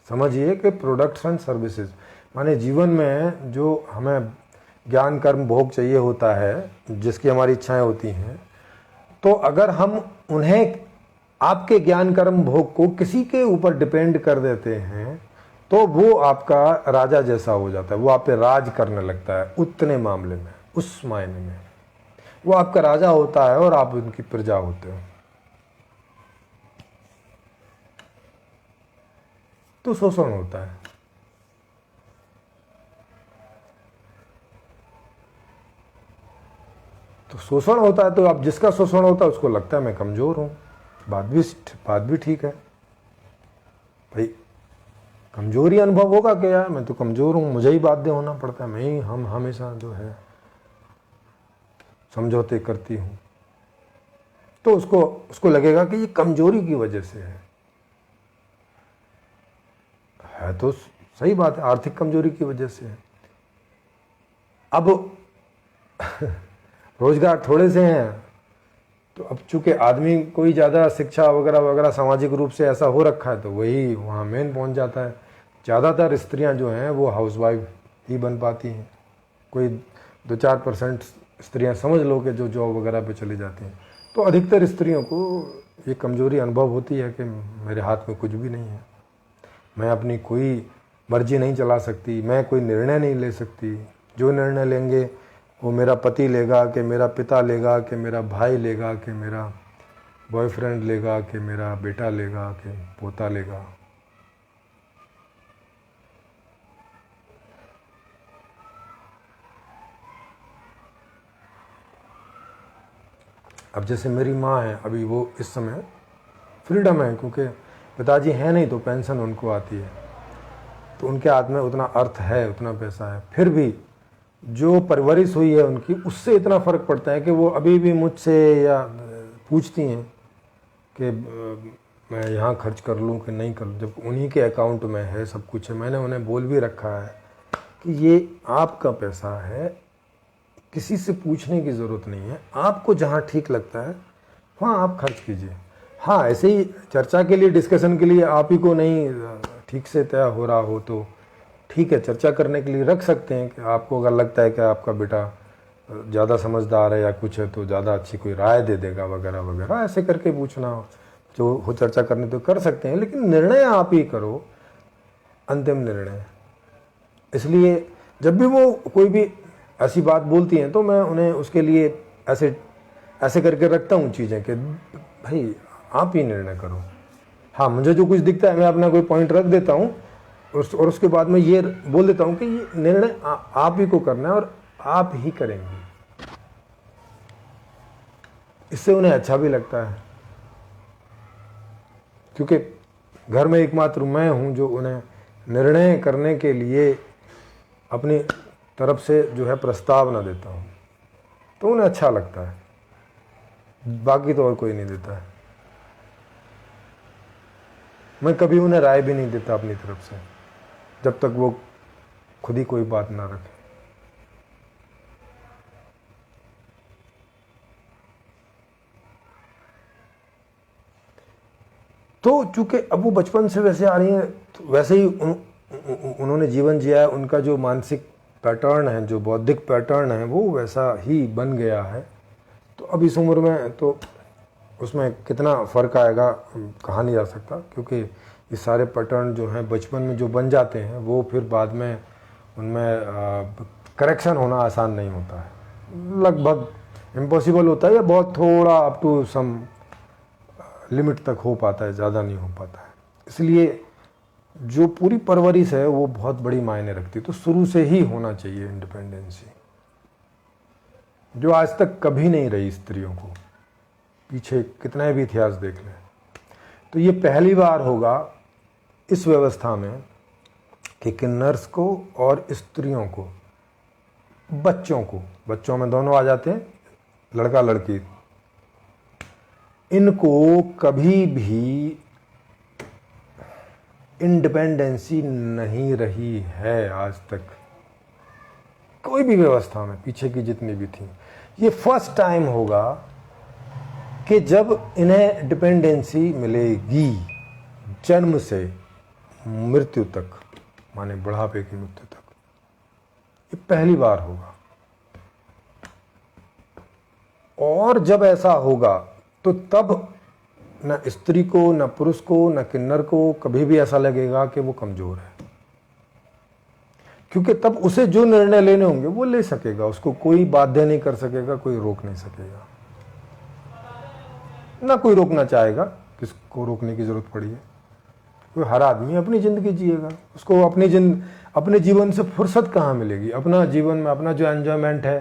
समझिए कि प्रोडक्ट्स एंड सर्विसेज, माने जीवन में जो हमें ज्ञान कर्म भोग चाहिए होता है, जिसकी हमारी इच्छाएं होती हैं, तो अगर हम उन्हें, आपके ज्ञान कर्म भोग को किसी के ऊपर डिपेंड कर देते हैं, तो वो आपका राजा जैसा हो जाता है, वो आप पे राज करने लगता है। उतने मामले में, उस मायने में वो आपका राजा होता है और आप उनकी प्रजा होते हो। तो शोषण होता है। तो शोषण होता है, तो आप जिसका शोषण होता है उसको लगता है मैं कमजोर हूं। बात भी ठीक है भाई, कमजोरी अनुभव होगा कि यार मैं तो कमजोर हूं, मुझे ही बाध्य होना पड़ता है, मैं ही हम हमेशा जो है समझौते करती हूं, तो उसको लगेगा कि ये कमजोरी की वजह से है। है तो सही बात है, आर्थिक कमजोरी की वजह से है। अब रोजगार थोड़े से हैं, तो अब चूंकि आदमी कोई ज़्यादा शिक्षा वगैरह वगैरह सामाजिक रूप से ऐसा हो रखा है, तो वही वहाँ मेन पहुँच जाता है। ज़्यादातर स्त्रियाँ जो हैं वो हाउसवाइफ ही बन पाती हैं। कोई 2-4% स्त्रियाँ समझ लो कि जो जॉब वगैरह पे चली जाती हैं। तो अधिकतर स्त्रियों को ये कमजोरी अनुभव होती है कि मेरे हाथ में कुछ भी नहीं है, मैं अपनी कोई मर्जी नहीं चला सकती, मैं कोई निर्णय नहीं ले सकती। जो निर्णय लेंगे वो मेरा पति लेगा, कि मेरा पिता लेगा, कि मेरा भाई लेगा, कि मेरा बॉयफ्रेंड लेगा, कि मेरा बेटा लेगा, कि पोता लेगा। अब जैसे मेरी माँ है, अभी वो इस समय फ्रीडम है, क्योंकि पिताजी हैं नहीं तो पेंशन उनको आती है, तो उनके हाथ में उतना अर्थ है, उतना पैसा है। फिर भी जो परवरिश हुई है उनकी, उससे इतना फ़र्क पड़ता है कि वो अभी भी मुझसे या पूछती हैं कि मैं यहाँ खर्च कर लूँ कि नहीं कर लूँ, जब उन्हीं के अकाउंट में है, सब कुछ है। मैंने उन्हें बोल भी रखा है कि ये आपका पैसा है, किसी से पूछने की ज़रूरत नहीं है, आपको जहाँ ठीक लगता है वहाँ आप खर्च कीजिए। हाँ, ऐसे ही चर्चा के लिए, डिस्कशन के लिए आप ही को नहीं ठीक से तय हो रहा हो तो ठीक है, चर्चा करने के लिए रख सकते हैं कि आपको अगर लगता है कि आपका बेटा ज़्यादा समझदार है या कुछ है तो ज़्यादा अच्छी कोई राय दे देगा वगैरह वगैरह, ऐसे करके पूछना जो हो चर्चा करने तो कर सकते हैं, लेकिन निर्णय आप ही करो, अंतिम निर्णय। इसलिए जब भी वो कोई भी ऐसी बात बोलती हैं तो मैं उन्हें उसके लिए ऐसे करके रखता हूँ चीज़ें कि भाई आप ही निर्णय करो। हाँ, मुझे जो कुछ दिखता है मैं अपना कोई पॉइंट रख देता हूँ और उसके बाद में ये बोल देता हूँ कि ये निर्णय आप ही को करना है और आप ही करेंगे। इससे उन्हें अच्छा भी लगता है, क्योंकि घर में एकमात्र मैं हूँ जो उन्हें निर्णय करने के लिए अपनी तरफ से जो है प्रस्तावना देता हूँ, तो उन्हें अच्छा लगता है। बाकी तो और कोई नहीं देता है। मैं कभी उन्हें राय भी नहीं देता अपनी तरफ से, जब तक वो खुद ही कोई बात ना रखे। तो चूंकि अब वो बचपन से वैसे आ रही हैं, तो वैसे ही उन्होंने जीवन जिया है, उनका जो मानसिक पैटर्न है, जो बौद्धिक पैटर्न है, वो वैसा ही बन गया है। तो अब इस उम्र में तो उसमें कितना फ़र्क आएगा कहा नहीं जा सकता, क्योंकि ये सारे पैटर्न जो हैं बचपन में जो बन जाते हैं वो फिर बाद में उनमें करेक्शन होना आसान नहीं होता है, लगभग इम्पॉसिबल होता है, या बहुत थोड़ा अप टू सम लिमिट तक हो पाता है, ज़्यादा नहीं हो पाता है। इसलिए जो पूरी परवरिश है वो बहुत बड़ी मायने रखती है। तो शुरू से ही होना चाहिए इंडिपेंडेंसी, जो आज तक कभी नहीं रही स्त्रियों को, पीछे कितना भी इतिहास देख लें। तो ये पहली बार होगा इस व्यवस्था में कि किन्नर्स को और स्त्रियों को, बच्चों में दोनों आ जाते हैं, लड़का लड़की, इनको कभी भी इंडिपेंडेंसी नहीं रही है आज तक, कोई भी व्यवस्था में, पीछे की जितनी भी थी। ये फर्स्ट टाइम होगा कि जब इन्हें डिपेंडेंसी मिलेगी, जन्म से मृत्यु तक, माने बुढ़ापे की मृत्यु तक, ये पहली बार होगा। और जब ऐसा होगा तो तब न स्त्री को, न पुरुष को, न किन्नर को कभी भी ऐसा लगेगा कि वो कमजोर है, क्योंकि तब उसे जो निर्णय लेने होंगे वो ले सकेगा, उसको कोई बाध्य नहीं कर सकेगा, कोई रोक नहीं सकेगा, ना कोई रोकना चाहेगा, किसको रोकने की जरूरत पड़ी है। तो हर आदमी अपनी जिंदगी जिएगा, उसको अपने जीवन से फुर्सत कहाँ मिलेगी। अपना जीवन में अपना जो एंजॉयमेंट है,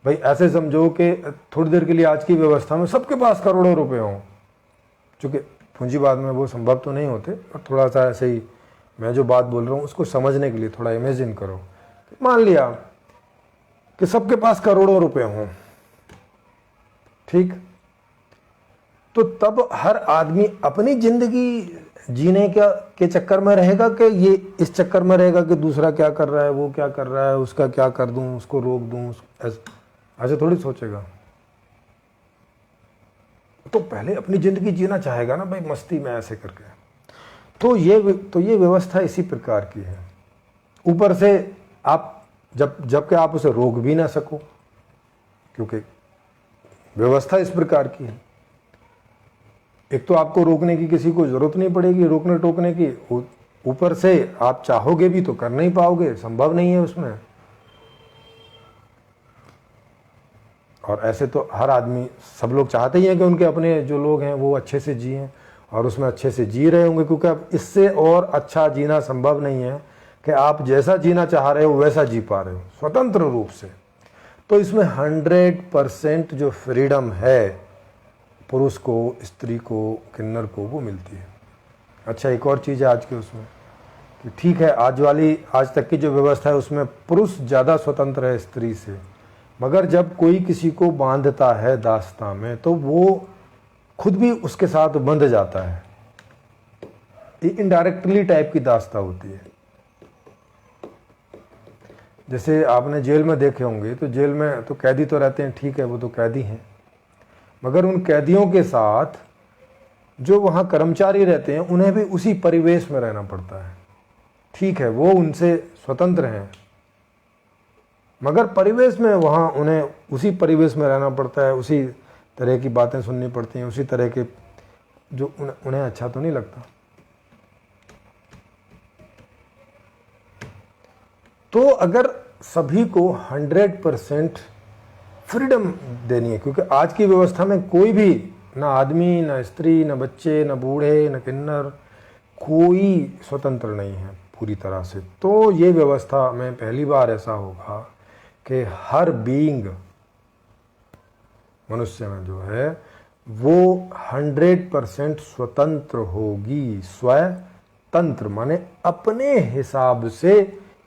भाई ऐसे समझो कि थोड़ी देर के लिए आज की व्यवस्था में सबके पास करोड़ों रुपए हों, चूँकि पूंजीवाद में वो संभव तो नहीं होते, और थोड़ा सा ऐसे ही मैं जो बात बोल रहा हूँ उसको समझने के लिए थोड़ा इमेजिन करो। मान लिया कि सबके पास करोड़ों रुपए हों, ठीक, तो तब हर आदमी अपनी जिंदगी जीने क्या के चक्कर में रहेगा कि ये इस चक्कर में रहेगा कि दूसरा क्या कर रहा है, वो क्या कर रहा है, उसका क्या कर दूं, उसको रोक दूं, ऐसे थोड़ी सोचेगा। तो पहले अपनी ज़िंदगी जीना चाहेगा ना भाई, मस्ती में ऐसे करके। तो ये व्यवस्था इसी प्रकार की है। ऊपर से आप जबकि आप उसे रोक भी ना सको, क्योंकि व्यवस्था इस प्रकार की है। एक तो आपको रोकने की किसी को जरूरत नहीं पड़ेगी, रोकने टोकने की। ऊपर से आप चाहोगे भी तो कर नहीं पाओगे, संभव नहीं है उसमें। और ऐसे तो हर आदमी, सब लोग चाहते ही हैं कि उनके अपने जो लोग हैं वो अच्छे से जिएं, और उसमें अच्छे से जी रहे होंगे, क्योंकि अब इससे और अच्छा जीना संभव नहीं है कि आप जैसा जीना चाह रहे हो वैसा जी पा रहे हो स्वतंत्र रूप से। तो इसमें 100% जो फ्रीडम है पुरुष को, स्त्री को, किन्नर को, वो मिलती है। अच्छा, एक और चीज़ है आज के उसमें कि ठीक है, आज तक की जो व्यवस्था है उसमें पुरुष ज़्यादा स्वतंत्र है स्त्री से, मगर जब कोई किसी को बांधता है दास्तां में तो वो खुद भी उसके साथ बंध जाता है। ये इनडायरेक्टली टाइप की दास्तां होती है। जैसे आपने जेल में देखे होंगे, तो जेल में तो कैदी तो रहते हैं, ठीक है, वो तो कैदी हैं, मगर उन कैदियों के साथ जो वहाँ कर्मचारी रहते हैं उन्हें भी उसी परिवेश में रहना पड़ता है। ठीक है, वो उनसे स्वतंत्र हैं, मगर परिवेश में वहाँ उन्हें उसी परिवेश में रहना पड़ता है, उसी तरह की बातें सुननी पड़ती हैं, उसी तरह के जो उन्हें अच्छा तो नहीं लगता। तो अगर सभी को 100% फ्रीडम देनी है, क्योंकि आज की व्यवस्था में कोई भी, ना आदमी, ना स्त्री, ना बच्चे, ना बूढ़े, ना किन्नर, कोई स्वतंत्र नहीं है पूरी तरह से। तो ये व्यवस्था में पहली बार ऐसा होगा कि हर बीइंग, मनुष्य में जो है वो 100% स्वतंत्र होगी। स्वतंत्र माने अपने हिसाब से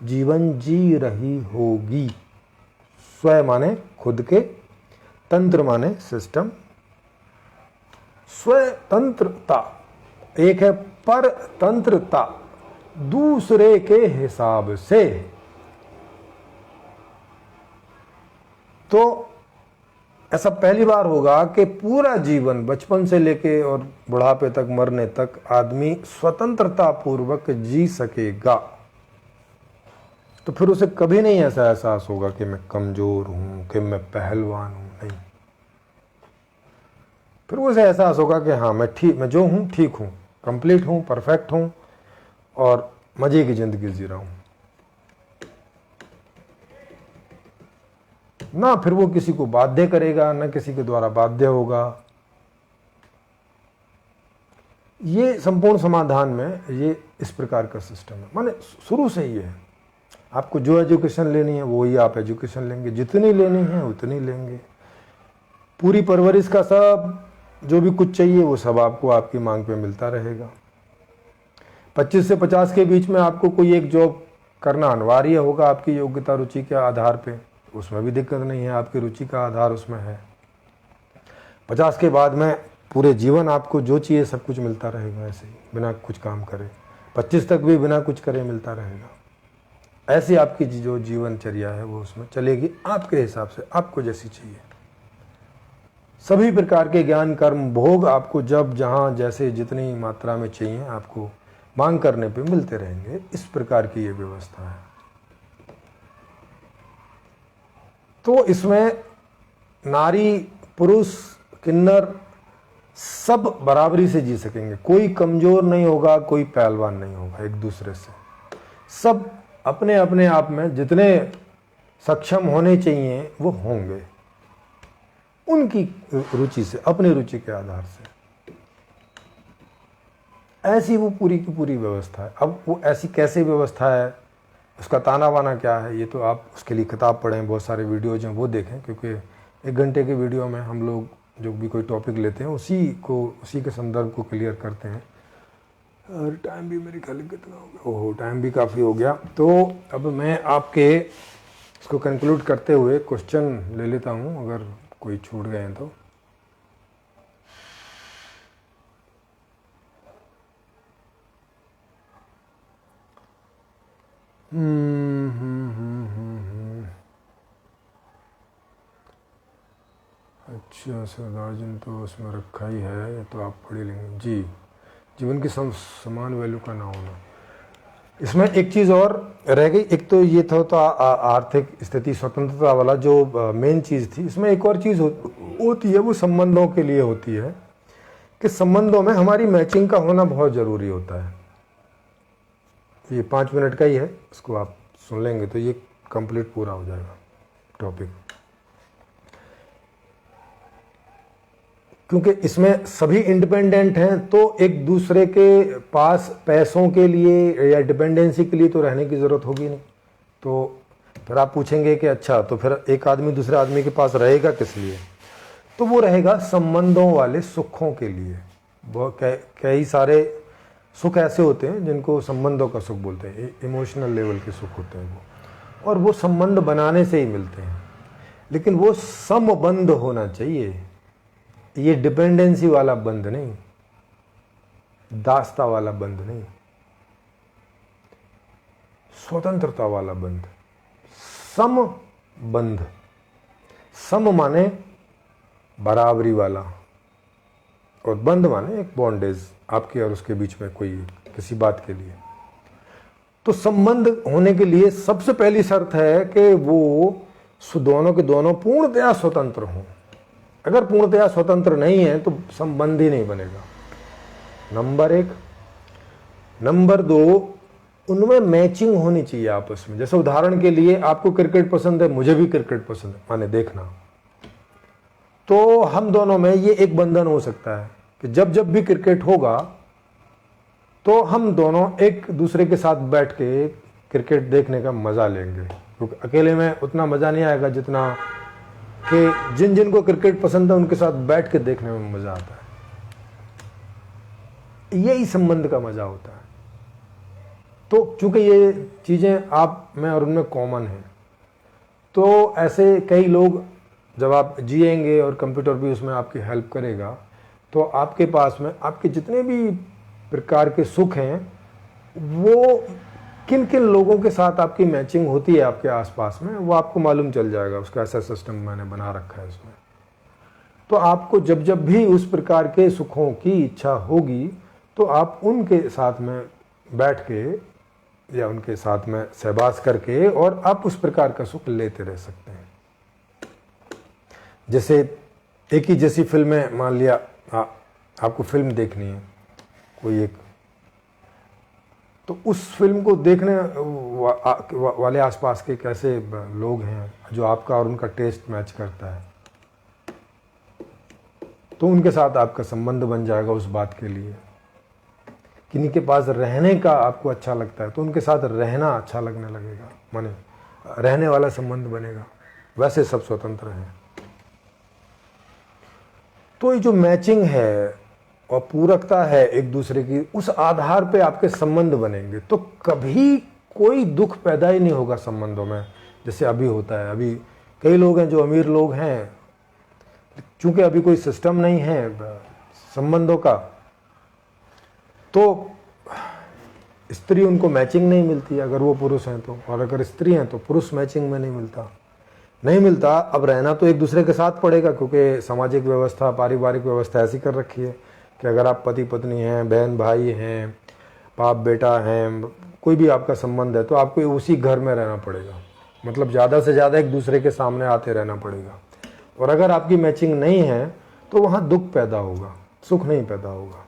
जीवन जी रही होगी। स्व माने खुद के, तंत्र माने सिस्टम। स्वतंत्रता एक है, परतंत्रता दूसरे के हिसाब से। तो ऐसा पहली बार होगा कि पूरा जीवन बचपन से लेके और बुढ़ापे तक, मरने तक आदमी स्वतंत्रता पूर्वक जी सकेगा। तो फिर उसे कभी नहीं ऐसा एहसास होगा कि मैं कमजोर हूं, कि मैं पहलवान हूं, नहीं। फिर उसे एहसास होगा कि हाँ, मैं जो हूं ठीक हूं, कंप्लीट हूं, परफेक्ट हूं और मजे की जिंदगी जी रहा हूं। ना फिर वो किसी को बाध्य करेगा, ना किसी के द्वारा बाध्य होगा। ये संपूर्ण समाधान में ये इस प्रकार का सिस्टम है। माने शुरू से ही है, आपको जो एजुकेशन लेनी है वो ही आप एजुकेशन लेंगे, जितनी लेनी है उतनी लेंगे। पूरी परवरिश का सब जो भी कुछ चाहिए वो सब आपको आपकी मांग पे मिलता रहेगा। 25 से 50 के बीच में आपको कोई एक जॉब करना अनिवार्य होगा आपकी योग्यता रुचि के आधार पे, उसमें भी दिक्कत नहीं है, आपकी रुचि का आधार उसमें है। 50 के बाद में पूरे जीवन आपको जो चाहिए सब कुछ मिलता रहेगा, ऐसे ही बिना कुछ काम करे। 25 तक भी बिना कुछ करे मिलता रहेगा। ऐसी आपकी जो जीवनचर्या है वो उसमें चलेगी आपके हिसाब से, आपको जैसी चाहिए। सभी प्रकार के ज्ञान, कर्म, भोग आपको जब, जहाँ, जैसे, जितनी मात्रा में चाहिए आपको मांग करने पे मिलते रहेंगे। इस प्रकार की ये व्यवस्था है। तो इसमें नारी, पुरुष, किन्नर सब बराबरी से जी सकेंगे। कोई कमजोर नहीं होगा, कोई पहलवान नहीं होगा एक दूसरे से। सब अपने अपने आप में जितने सक्षम होने चाहिए वो होंगे, उनकी रुचि से, अपनी रुचि के आधार से। ऐसी वो पूरी की पूरी व्यवस्था है। अब वो ऐसी कैसे व्यवस्था है, उसका ताना बाना क्या है, ये तो आप उसके लिए किताब पढ़ें, बहुत सारे वीडियोज हैं वो देखें, क्योंकि 1 घंटे के वीडियो में हम लोग जो भी कोई टॉपिक लेते हैं उसी के संदर्भ को क्लियर करते हैं। और टाइम भी मेरे ख्याल कितना हो गया, ओहो टाइम भी काफ़ी हो गया। तो अब मैं आपके इसको कंक्लूड करते हुए क्वेश्चन ले लेता हूँ, अगर कोई छूट गए हैं तो। अच्छा सरदारजन तो उसमें रखा ही है, ये तो आप पढ़ी लेंगे जी। जीवन की समान वैल्यू का ना होना, इसमें एक चीज़ और रह गई। एक तो ये था तो आर्थिक स्थिति स्वतंत्रता वाला जो मेन चीज़ थी, इसमें एक और चीज़ होती है, वो संबंधों के लिए होती है कि संबंधों में हमारी मैचिंग का होना बहुत ज़रूरी होता है। ये 5 मिनट का ही है, इसको आप सुन लेंगे तो ये कंप्लीट पूरा हो जाएगा टॉपिक, क्योंकि इसमें सभी इंडिपेंडेंट हैं तो एक दूसरे के पास पैसों के लिए या डिपेंडेंसी के लिए तो रहने की ज़रूरत होगी नहीं। तो फिर आप पूछेंगे कि अच्छा तो फिर एक आदमी दूसरे आदमी के पास रहेगा किस लिए, तो वो रहेगा संबंधों वाले सुखों के लिए। वो कई सारे सुख ऐसे होते हैं जिनको संबंधों का सुख बोलते हैं, इमोशनल लेवल के सुख होते हैं वो, और वो संबंध बनाने से ही मिलते हैं, लेकिन वो समबंध होना चाहिए। ये डिपेंडेंसी वाला बंध नहीं, दासता वाला बंध नहीं, स्वतंत्रता वाला बंध, समबंध। सम माने बराबरी वाला, और बंध माने एक बॉन्डेज आपके और उसके बीच में कोई किसी बात के लिए। तो संबंध होने के लिए सबसे पहली शर्त है कि वो दोनों के दोनों पूर्णतया स्वतंत्र हों। अगर पूर्णतया स्वतंत्र नहीं है तो संबंध ही नहीं बनेगा, नंबर 1। नंबर 2, उनमें मैचिंग होनी चाहिए आपस में। जैसे उदाहरण के लिए आपको क्रिकेट पसंद है, मुझे भी क्रिकेट पसंद है, माने देखना, तो हम दोनों में ये एक बंधन हो सकता है कि जब जब भी क्रिकेट होगा तो हम दोनों एक दूसरे के साथ बैठ के क्रिकेट देखने का मज़ा लेंगे, क्योंकि अकेले में उतना मज़ा नहीं आएगा जितना कि जिन जिन को क्रिकेट पसंद है उनके साथ बैठ के देखने में मज़ा आता है। यही संबंध का मज़ा होता है। तो चूंकि ये चीज़ें आप में और उनमें कॉमन हैं, तो ऐसे कई लोग जब आप जिएंगे और कंप्यूटर भी उसमें आपकी हेल्प करेगा, तो आपके पास में आपके जितने भी प्रकार के सुख हैं वो किन किन लोगों के साथ आपकी मैचिंग होती है आपके आसपास में, वो आपको मालूम चल जाएगा। उसका ऐसा सिस्टम मैंने बना रखा है उसमें। तो आपको जब जब भी उस प्रकार के सुखों की इच्छा होगी तो आप उनके साथ में बैठ के या उनके साथ में सहवास करके और आप उस प्रकार का सुख लेते रह सकते हैं। जैसे एक ही जैसी फिल्में, मान लिया आपको फिल्म देखनी है कोई एक, तो उस फिल्म को देखने वाले आसपास के कैसे लोग हैं जो आपका और उनका टेस्ट मैच करता है, तो उनके साथ आपका संबंध बन जाएगा उस बात के लिए। किन्हीं के पास रहने का आपको अच्छा लगता है तो उनके साथ रहना अच्छा लगने लगेगा, माने रहने वाला संबंध बनेगा। वैसे सब स्वतंत्र हैं। तो ये जो मैचिंग है और पूरकता है एक दूसरे की, उस आधार पे आपके संबंध बनेंगे, तो कभी कोई दुख पैदा ही नहीं होगा संबंधों में जैसे अभी होता है। अभी कई लोग हैं जो अमीर लोग हैं, चूंकि अभी कोई सिस्टम नहीं है संबंधों का, तो स्त्री उनको मैचिंग नहीं मिलती अगर वो पुरुष हैं तो, और अगर स्त्री हैं तो पुरुष मैचिंग में नहीं मिलता। अब रहना तो एक दूसरे के साथ पड़ेगा, क्योंकि सामाजिक व्यवस्था, पारिवारिक व्यवस्था ऐसी कर रखी है कि अगर आप पति पत्नी हैं, बहन भाई हैं, बाप बेटा हैं, कोई भी आपका संबंध है, तो आपको उसी घर में रहना पड़ेगा। मतलब ज़्यादा से ज़्यादा एक दूसरे के सामने आते रहना पड़ेगा। और अगर आपकी मैचिंग नहीं है तो वहाँ दुख पैदा होगा, सुख नहीं पैदा होगा।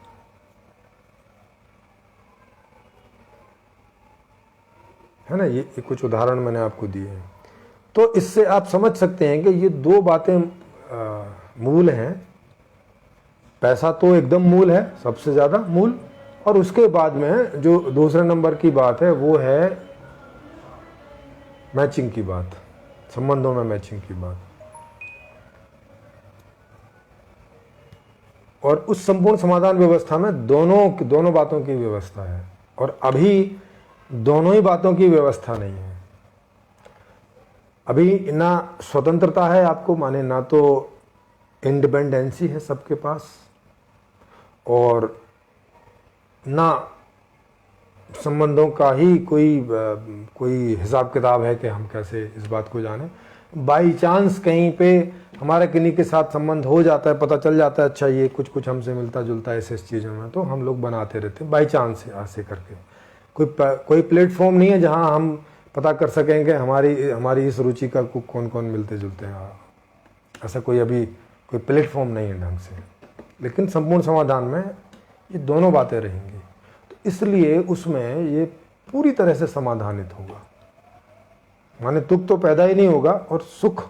है ना, ये कुछ उदाहरण मैंने आपको दिए हैं। तो इससे आप समझ सकते हैं कि ये दो बातें मूल हैं। पैसा तो एकदम मूल है, सबसे ज़्यादा मूल, और उसके बाद में जो दूसरे नंबर की बात है वो है मैचिंग की बात, संबंधों में मैचिंग की बात। और उस संपूर्ण समाधान व्यवस्था में दोनों बातों की व्यवस्था है, और अभी दोनों ही बातों की व्यवस्था नहीं है। अभी ना स्वतंत्रता है आपको, माने ना तो इंडिपेंडेंसी है सबके पास, और ना संबंधों का ही कोई हिसाब किताब है कि हम कैसे इस बात को जानें। बाई चांस कहीं पे हमारा किन्हीं के साथ संबंध हो जाता है, पता चल जाता है अच्छा ये कुछ हमसे मिलता जुलता है ऐसे चीज़ों में, तो हम लोग बनाते रहते हैं बाई चांस ऐसे करके। कोई प्लेटफॉर्म नहीं है जहां हम पता कर सकेंगे हमारी इस रुचि का कौन कौन मिलते जुलते हैं। ऐसा कोई प्लेटफॉर्म नहीं है ढंग से। लेकिन संपूर्ण समाधान में ये दोनों बातें रहेंगी, तो इसलिए उसमें ये पूरी तरह से समाधानित होगा। माने दुख तो पैदा ही नहीं होगा और सुख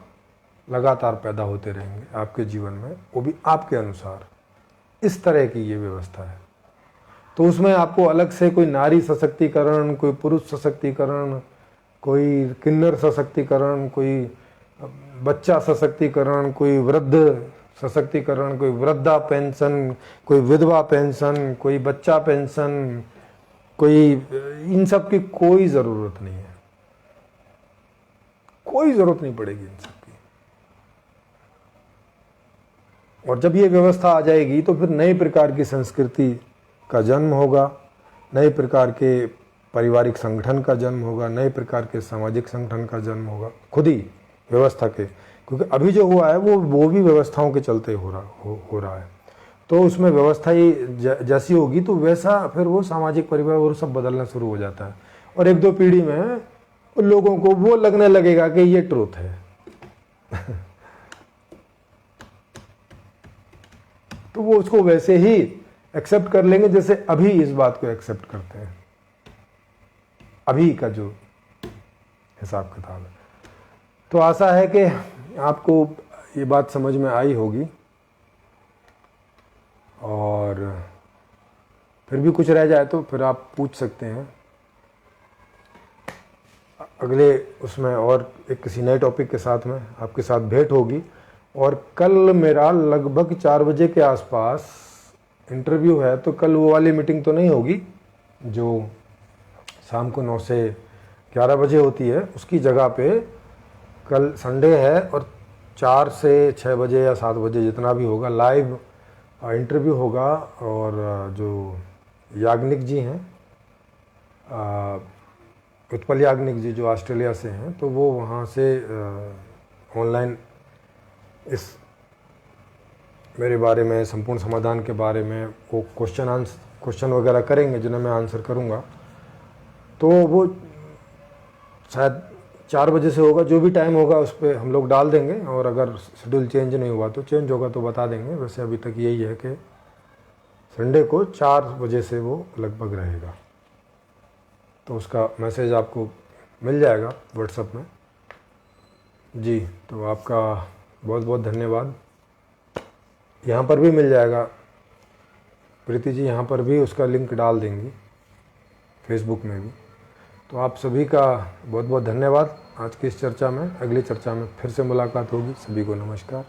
लगातार पैदा होते रहेंगे आपके जीवन में, वो भी आपके अनुसार। इस तरह की ये व्यवस्था है। तो उसमें आपको अलग से कोई नारी सशक्तिकरण, कोई पुरुष सशक्तिकरण, कोई किन्नर सशक्तिकरण, कोई बच्चा सशक्तिकरण, कोई वृद्ध सशक्तिकरण, कोई वृद्धा पेंशन, कोई विधवा पेंशन, कोई बच्चा पेंशन, कोई इन सब की कोई ज़रूरत नहीं है। कोई ज़रूरत नहीं पड़ेगी इन सब की। और जब ये व्यवस्था आ जाएगी तो फिर नए प्रकार की संस्कृति का जन्म होगा, नए प्रकार के पारिवारिक संगठन का जन्म होगा, नए प्रकार के सामाजिक संगठन का जन्म होगा, खुद ही व्यवस्था के। क्योंकि अभी जो हुआ है वो भी व्यवस्थाओं के चलते हो रहा है। तो उसमें व्यवस्था ही जैसी होगी तो वैसा फिर वो सामाजिक परिवार और सब बदलना शुरू हो जाता है। और एक दो पीढ़ी में उन लोगों को वो लगने लगेगा कि ये ट्रूथ है। तो वो उसको वैसे ही एक्सेप्ट कर लेंगे जैसे अभी इस बात को एक्सेप्ट करते हैं, अभी का जो हिसाब किताब है। तो आशा है कि आपको ये बात समझ में आई होगी, और फिर भी कुछ रह जाए तो फिर आप पूछ सकते हैं अगले उसमें, और एक किसी नए टॉपिक के साथ में आपके साथ भेंट होगी। और कल मेरा लगभग 4 बजे के आसपास इंटरव्यू है, तो कल वो वाली मीटिंग तो नहीं होगी जो शाम को 9 से 11 बजे होती है। उसकी जगह पे कल संडे है और 4 से 6 बजे या 7 बजे जितना भी होगा लाइव इंटरव्यू होगा। और जो याग्निक जी हैं, उत्पल याग्निक जी जो ऑस्ट्रेलिया से हैं, तो वो वहाँ से ऑनलाइन इस मेरे बारे में, संपूर्ण समाधान के बारे में वो क्वेश्चन वगैरह करेंगे जिन्हें मैं आंसर करूँगा। तो वो शायद 4 बजे से होगा, जो भी टाइम होगा उस पर हम लोग डाल देंगे। और अगर शेड्यूल चेंज नहीं हुआ तो चेंज होगा तो बता देंगे। वैसे अभी तक यही है कि संडे को 4 बजे से वो लगभग रहेगा। तो उसका मैसेज आपको मिल जाएगा व्हाट्सएप में जी। तो आपका बहुत बहुत धन्यवाद। यहाँ पर भी मिल जाएगा, प्रीति जी यहाँ पर भी उसका लिंक डाल देंगी, फेसबुक में भी। तो आप सभी का बहुत बहुत धन्यवाद आज की इस चर्चा में। अगली चर्चा में फिर से मुलाकात होगी। सभी को नमस्कार।